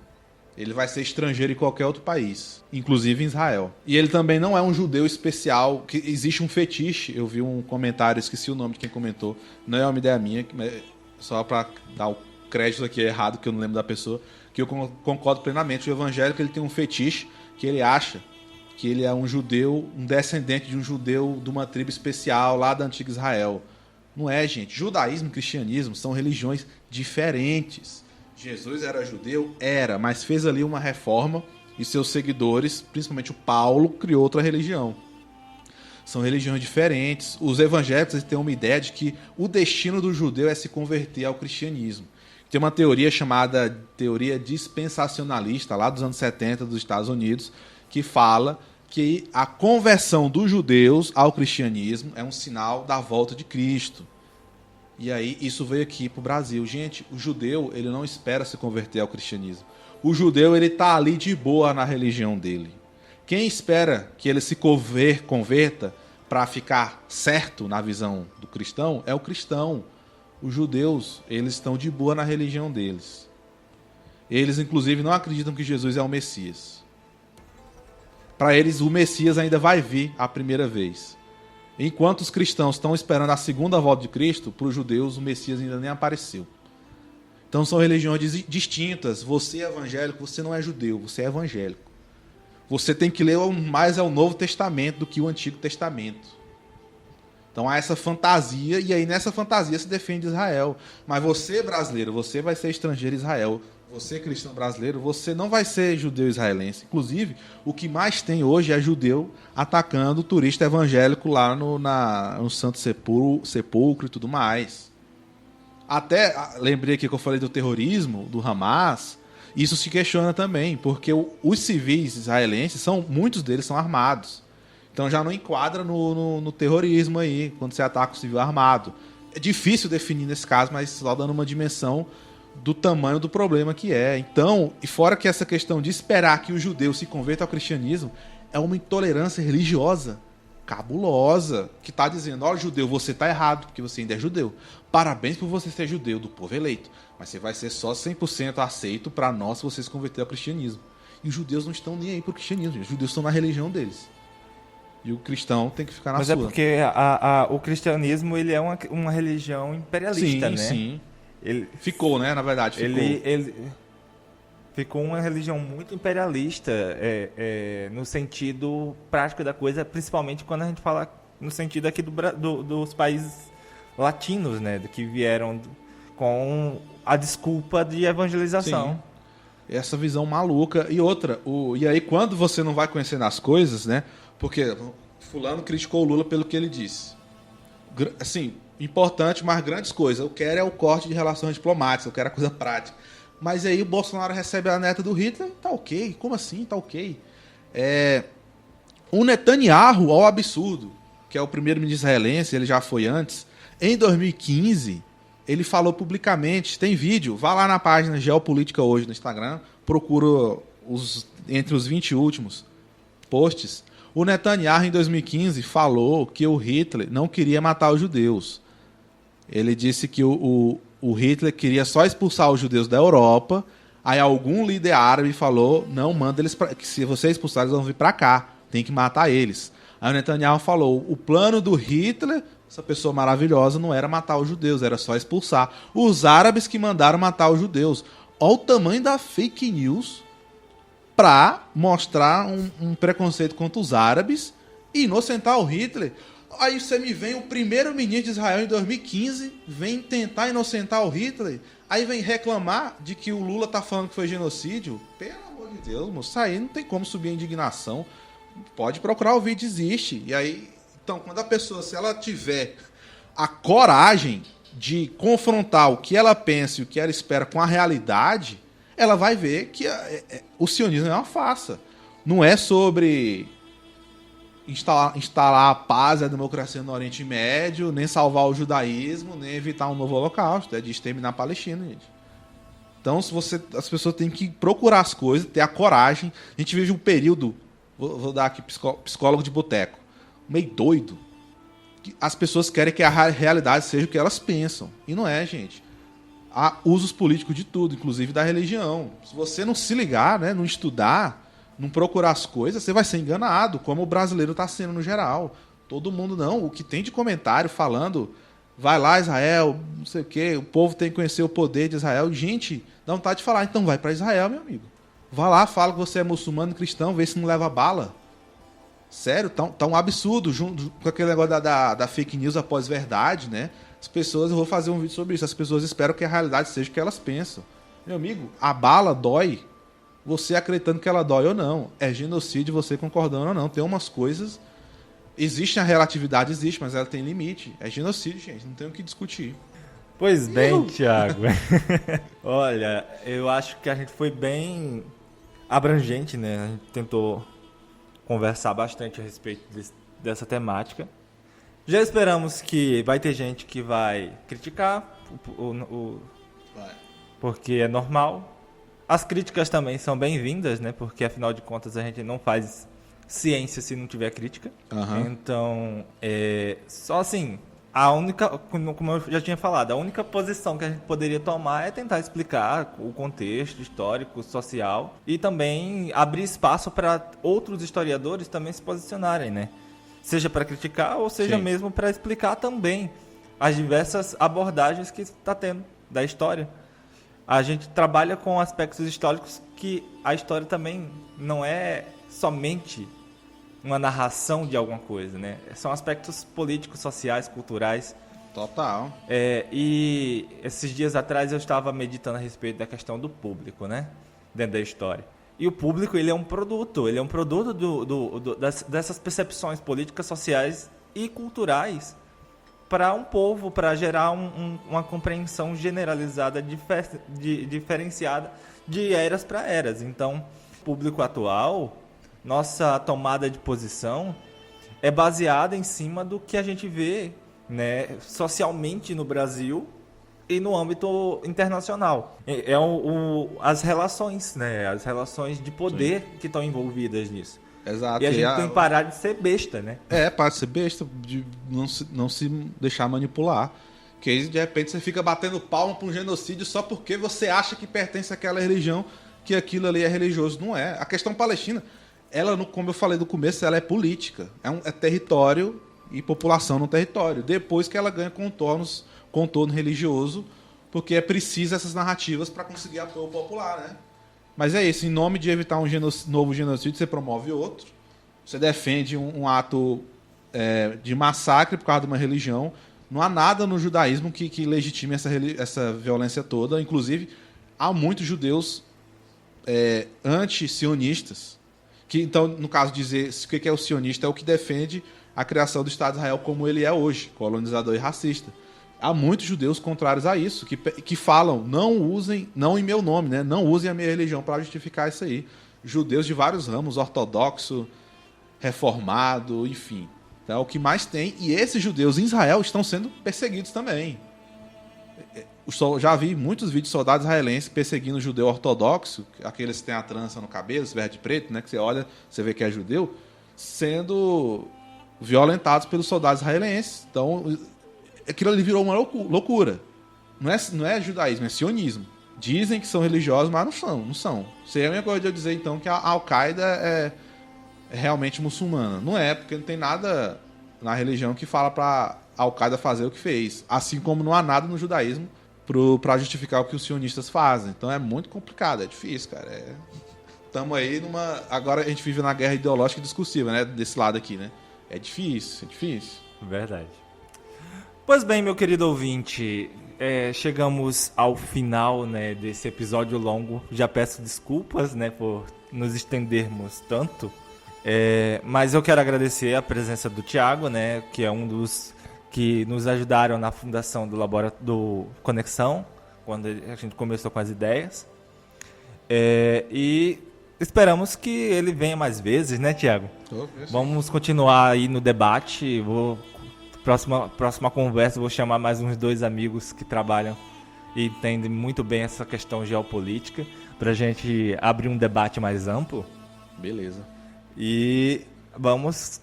Ele vai ser estrangeiro em qualquer outro país, inclusive em Israel. E ele também não é um judeu especial, que existe um fetiche. Eu vi um comentário, esqueci o nome de quem comentou, não é uma ideia minha, só para dar o crédito aqui errado, que eu não lembro da pessoa, que eu concordo plenamente. O evangélico, ele tem um fetiche que ele acha que ele é um judeu, um descendente de um judeu de uma tribo especial lá da antiga Israel. Não é, gente. Judaísmo e cristianismo são religiões diferentes. Jesus era judeu? Era, mas fez ali uma reforma e seus seguidores, principalmente o Paulo, criou outra religião. São religiões diferentes. Os evangélicos têm uma ideia de que o destino do judeu é se converter ao cristianismo. Tem uma teoria chamada teoria dispensacionalista, lá dos anos 70 dos Estados Unidos, que fala que a conversão dos judeus ao cristianismo é um sinal da volta de Cristo. E aí isso veio aqui para o Brasil. Gente, o judeu, ele não espera se converter ao cristianismo. O judeu, ele está ali de boa na religião dele. Quem espera que ele se converta para ficar certo na visão do cristão é o cristão. Os judeus, eles estão de boa na religião deles. Eles, inclusive, não acreditam que Jesus é o Messias. Para eles, o Messias ainda vai vir a primeira vez. Enquanto os cristãos estão esperando a segunda volta de Cristo, para os judeus o Messias ainda nem apareceu. Então são religiões distintas. Você é evangélico, você não é judeu, você é evangélico. Você tem que ler mais o Novo Testamento do que o Antigo Testamento. Então há essa fantasia, e aí nessa fantasia se defende Israel. Mas você, brasileiro, você vai ser estrangeiro em Israel. Você, cristão brasileiro, você não vai ser judeu israelense. Inclusive, o que mais tem hoje é judeu atacando o turista evangélico lá no Santo Sepulcro e tudo mais. Até, lembrei aqui que eu falei do terrorismo, do Hamas, isso se questiona também, porque os civis israelenses, muitos deles são armados. Então já não enquadra no terrorismo aí, quando você ataca o civil armado. É difícil definir nesse caso, mas só dando uma dimensão do tamanho do problema que é. Então, e fora que essa questão de esperar que o judeu se converta ao cristianismo é uma intolerância religiosa cabulosa, que está dizendo, olha, judeu, você está errado, porque você ainda é judeu. Parabéns por você ser judeu, do povo eleito. Mas você vai ser só 100% aceito para nós se você se converter ao cristianismo. E os judeus não estão nem aí para o cristianismo, os judeus estão na religião deles. E o cristão tem que ficar na Mas sua. é porque o cristianismo ele é uma religião imperialista, né? Sim. Ele, Ficou, né? Na verdade, ficou. ele ficou uma religião muito imperialista no sentido prático da coisa, principalmente quando a gente fala no sentido aqui dos países latinos, né? Que vieram com a desculpa de evangelização. Sim. Essa visão maluca. E outra, e aí quando você não vai conhecendo as coisas, né? Porque fulano criticou o Lula pelo que ele disse. Assim, importante, mas grandes coisas. Eu quero é o corte de relações diplomáticas, eu quero a coisa prática. Mas aí o Bolsonaro recebe a neta do Hitler, tá ok. Como assim? Tá ok. O Netanyahu, ao absurdo, que é o primeiro-ministro israelense, ele já foi antes, em 2015... ele falou publicamente, tem vídeo, vá lá na página Geopolítica Hoje no Instagram, procura entre os 20 últimos posts. O Netanyahu, em 2015, falou que o Hitler não queria matar os judeus. Ele disse que o Hitler queria só expulsar os judeus da Europa, aí algum líder árabe falou, não, manda eles que se você expulsar, eles vão vir para cá, tem que matar eles. Aí o Netanyahu falou, o plano do Hitler... essa pessoa maravilhosa não era matar os judeus, era só expulsar. Os árabes que mandaram matar os judeus. Olha o tamanho da fake news para mostrar um preconceito contra os árabes e inocentar o Hitler. Aí você me vem, o primeiro-ministro de Israel em 2015, vem tentar inocentar o Hitler, aí vem reclamar de que o Lula tá falando que foi genocídio. Pelo amor de Deus, moço, isso aí não tem como subir a indignação. Pode procurar o vídeo, existe. E aí... então, quando a pessoa, se ela tiver a coragem de confrontar o que ela pensa e o que ela espera com a realidade, ela vai ver que o sionismo é uma farsa. Não é sobre instalar a paz e a democracia no Oriente Médio, nem salvar o judaísmo, nem evitar um novo holocausto. É de exterminar a Palestina, gente. Então, as pessoas têm que procurar as coisas, ter a coragem. A gente vive um período, vou dar aqui psicólogo de boteco, meio doido. As pessoas querem que a realidade seja o que elas pensam. E não é, gente. Há usos políticos de tudo, inclusive da religião. Se você não se ligar, né, não estudar, não procurar as coisas, você vai ser enganado, como o brasileiro está sendo no geral. Todo mundo não. O que tem de comentário falando, vai lá Israel, não sei o quê, o povo tem que conhecer o poder de Israel. Gente, dá vontade de falar, então vai para Israel, meu amigo. Vá lá, fala que você é muçulmano, cristão, vê se não leva bala. Sério, tá um absurdo, junto com aquele negócio da fake news após verdade, né? As pessoas, eu vou fazer um vídeo sobre isso, as pessoas esperam que a realidade seja o que elas pensam. Meu amigo, a bala dói, você acreditando que ela dói ou não. É genocídio você concordando ou não. Tem umas coisas, existe a relatividade, existe, mas ela tem limite. É genocídio, gente, não tem o que discutir. Pois bem, Thiago. Olha, eu acho que a gente foi bem abrangente, né? A gente tentou conversar bastante a respeito dessa temática. Já esperamos que vai ter gente que vai criticar, porque é normal. As críticas também são bem-vindas, né? Porque afinal de contas a gente não faz ciência se não tiver crítica. Uhum. Então, só assim, a única, como eu já tinha falado, a única posição que a gente poderia tomar é tentar explicar o contexto histórico, social e também abrir espaço para outros historiadores também se posicionarem, né? Seja para criticar ou seja Sim. mesmo para explicar também as diversas abordagens que está tendo da história. A gente trabalha com aspectos históricos que a história também não é somente uma narração de alguma coisa, né? São aspectos políticos, sociais, culturais. Total. E esses dias atrás eu estava meditando a respeito da questão do público, né? Dentro da história. E o público, ele é um produto dessas percepções políticas, sociais e culturais para um povo, para gerar uma compreensão generalizada, diferenciada de eras para eras. Então, o público atual, nossa tomada de posição é baseada em cima do que a gente vê, né, socialmente no Brasil e no âmbito internacional. As relações, né, as relações de poder Sim. que estão envolvidas nisso. Exato. E a gente tem que parar de ser besta, né? Para de ser besta, de não se deixar manipular. Que aí, de repente, você fica batendo palma para um genocídio só porque você acha que pertence àquela religião, que aquilo ali é religioso. Não é. A questão palestina ela, como eu falei do começo, ela é política. É território e população no território. Depois que ela ganha contorno religioso, porque é preciso essas narrativas para conseguir apoio popular, né? Mas é isso, em nome de evitar um novo genocídio, você promove outro. Você defende um ato de massacre por causa de uma religião. Não há nada no judaísmo que legitime essa violência toda. Inclusive, há muitos judeus anti-sionistas. Que, então, no caso, dizer o que é o sionista é o que defende a criação do Estado de Israel como ele é hoje, colonizador e racista. Há muitos judeus contrários a isso, que falam, não usem, não em meu nome, né? Não usem a minha religião para justificar isso aí. Judeus de vários ramos, ortodoxo, reformado, enfim. Então, é o que mais tem. E esses judeus em Israel estão sendo perseguidos também. Já vi muitos vídeos de soldados israelenses perseguindo o judeu ortodoxo, aqueles que têm a trança no cabelo, esse verde preto, né? Que você olha, você vê que é judeu, sendo violentados pelos soldados israelenses. Então, aquilo ali virou uma loucura. Não é judaísmo, é sionismo. Dizem que são religiosos, mas não são. Seria a mesma coisa de eu dizer, então, que a Al-Qaeda é realmente muçulmana. Não é, porque não tem nada na religião que fala para a Al-Qaeda fazer o que fez. Assim como não há nada no judaísmo para justificar o que os sionistas fazem. Então é muito complicado, é difícil, cara. Estamos aí numa... Agora a gente vive na guerra ideológica e discursiva, né? Desse lado aqui, né? É difícil. Verdade. Pois bem, meu querido ouvinte, chegamos ao final, né, desse episódio longo. Já peço desculpas, né, por nos estendermos tanto. Mas eu quero agradecer a presença do Thiago, né, que é um dos que nos ajudaram na fundação do laboratório do Conexão, quando a gente começou com as ideias. E esperamos que ele venha mais vezes, né, Thiago? Vamos continuar aí no debate. Próxima conversa, vou chamar mais uns 2 amigos que trabalham e entendem muito bem essa questão geopolítica, para a gente abrir um debate mais amplo. Beleza. E vamos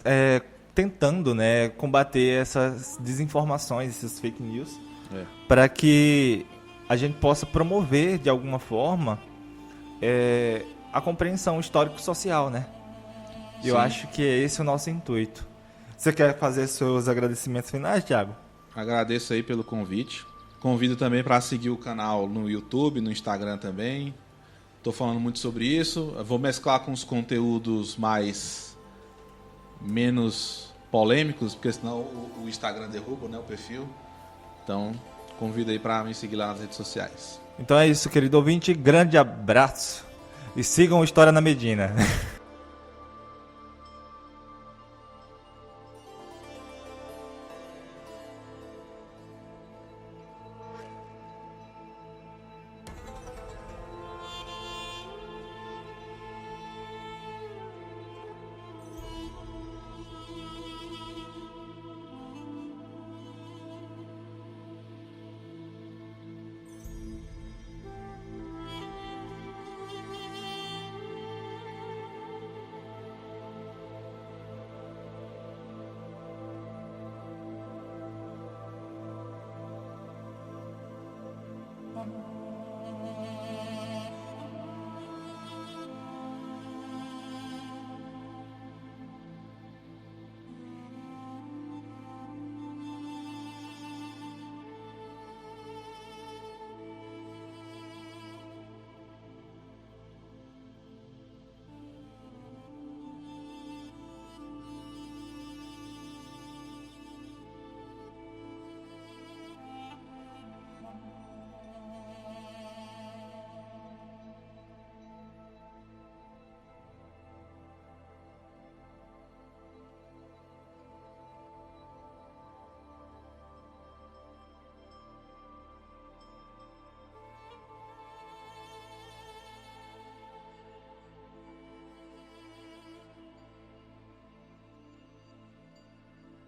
tentando, né, combater essas desinformações, essas fake news, para que a gente possa promover, de alguma forma, a compreensão histórico-social, né? Sim. Eu acho que esse é o nosso intuito. Você quer fazer seus agradecimentos finais, Thiago? Agradeço aí pelo convite. Convido também para seguir o canal no YouTube, no Instagram também. Estou falando muito sobre isso. Eu vou mesclar com os conteúdos menos polêmicos, porque senão o Instagram derruba, né, o perfil. Então, convido aí para me seguir lá nas redes sociais. Então é isso, querido ouvinte. Grande abraço. E sigam História na Medina. Thank you.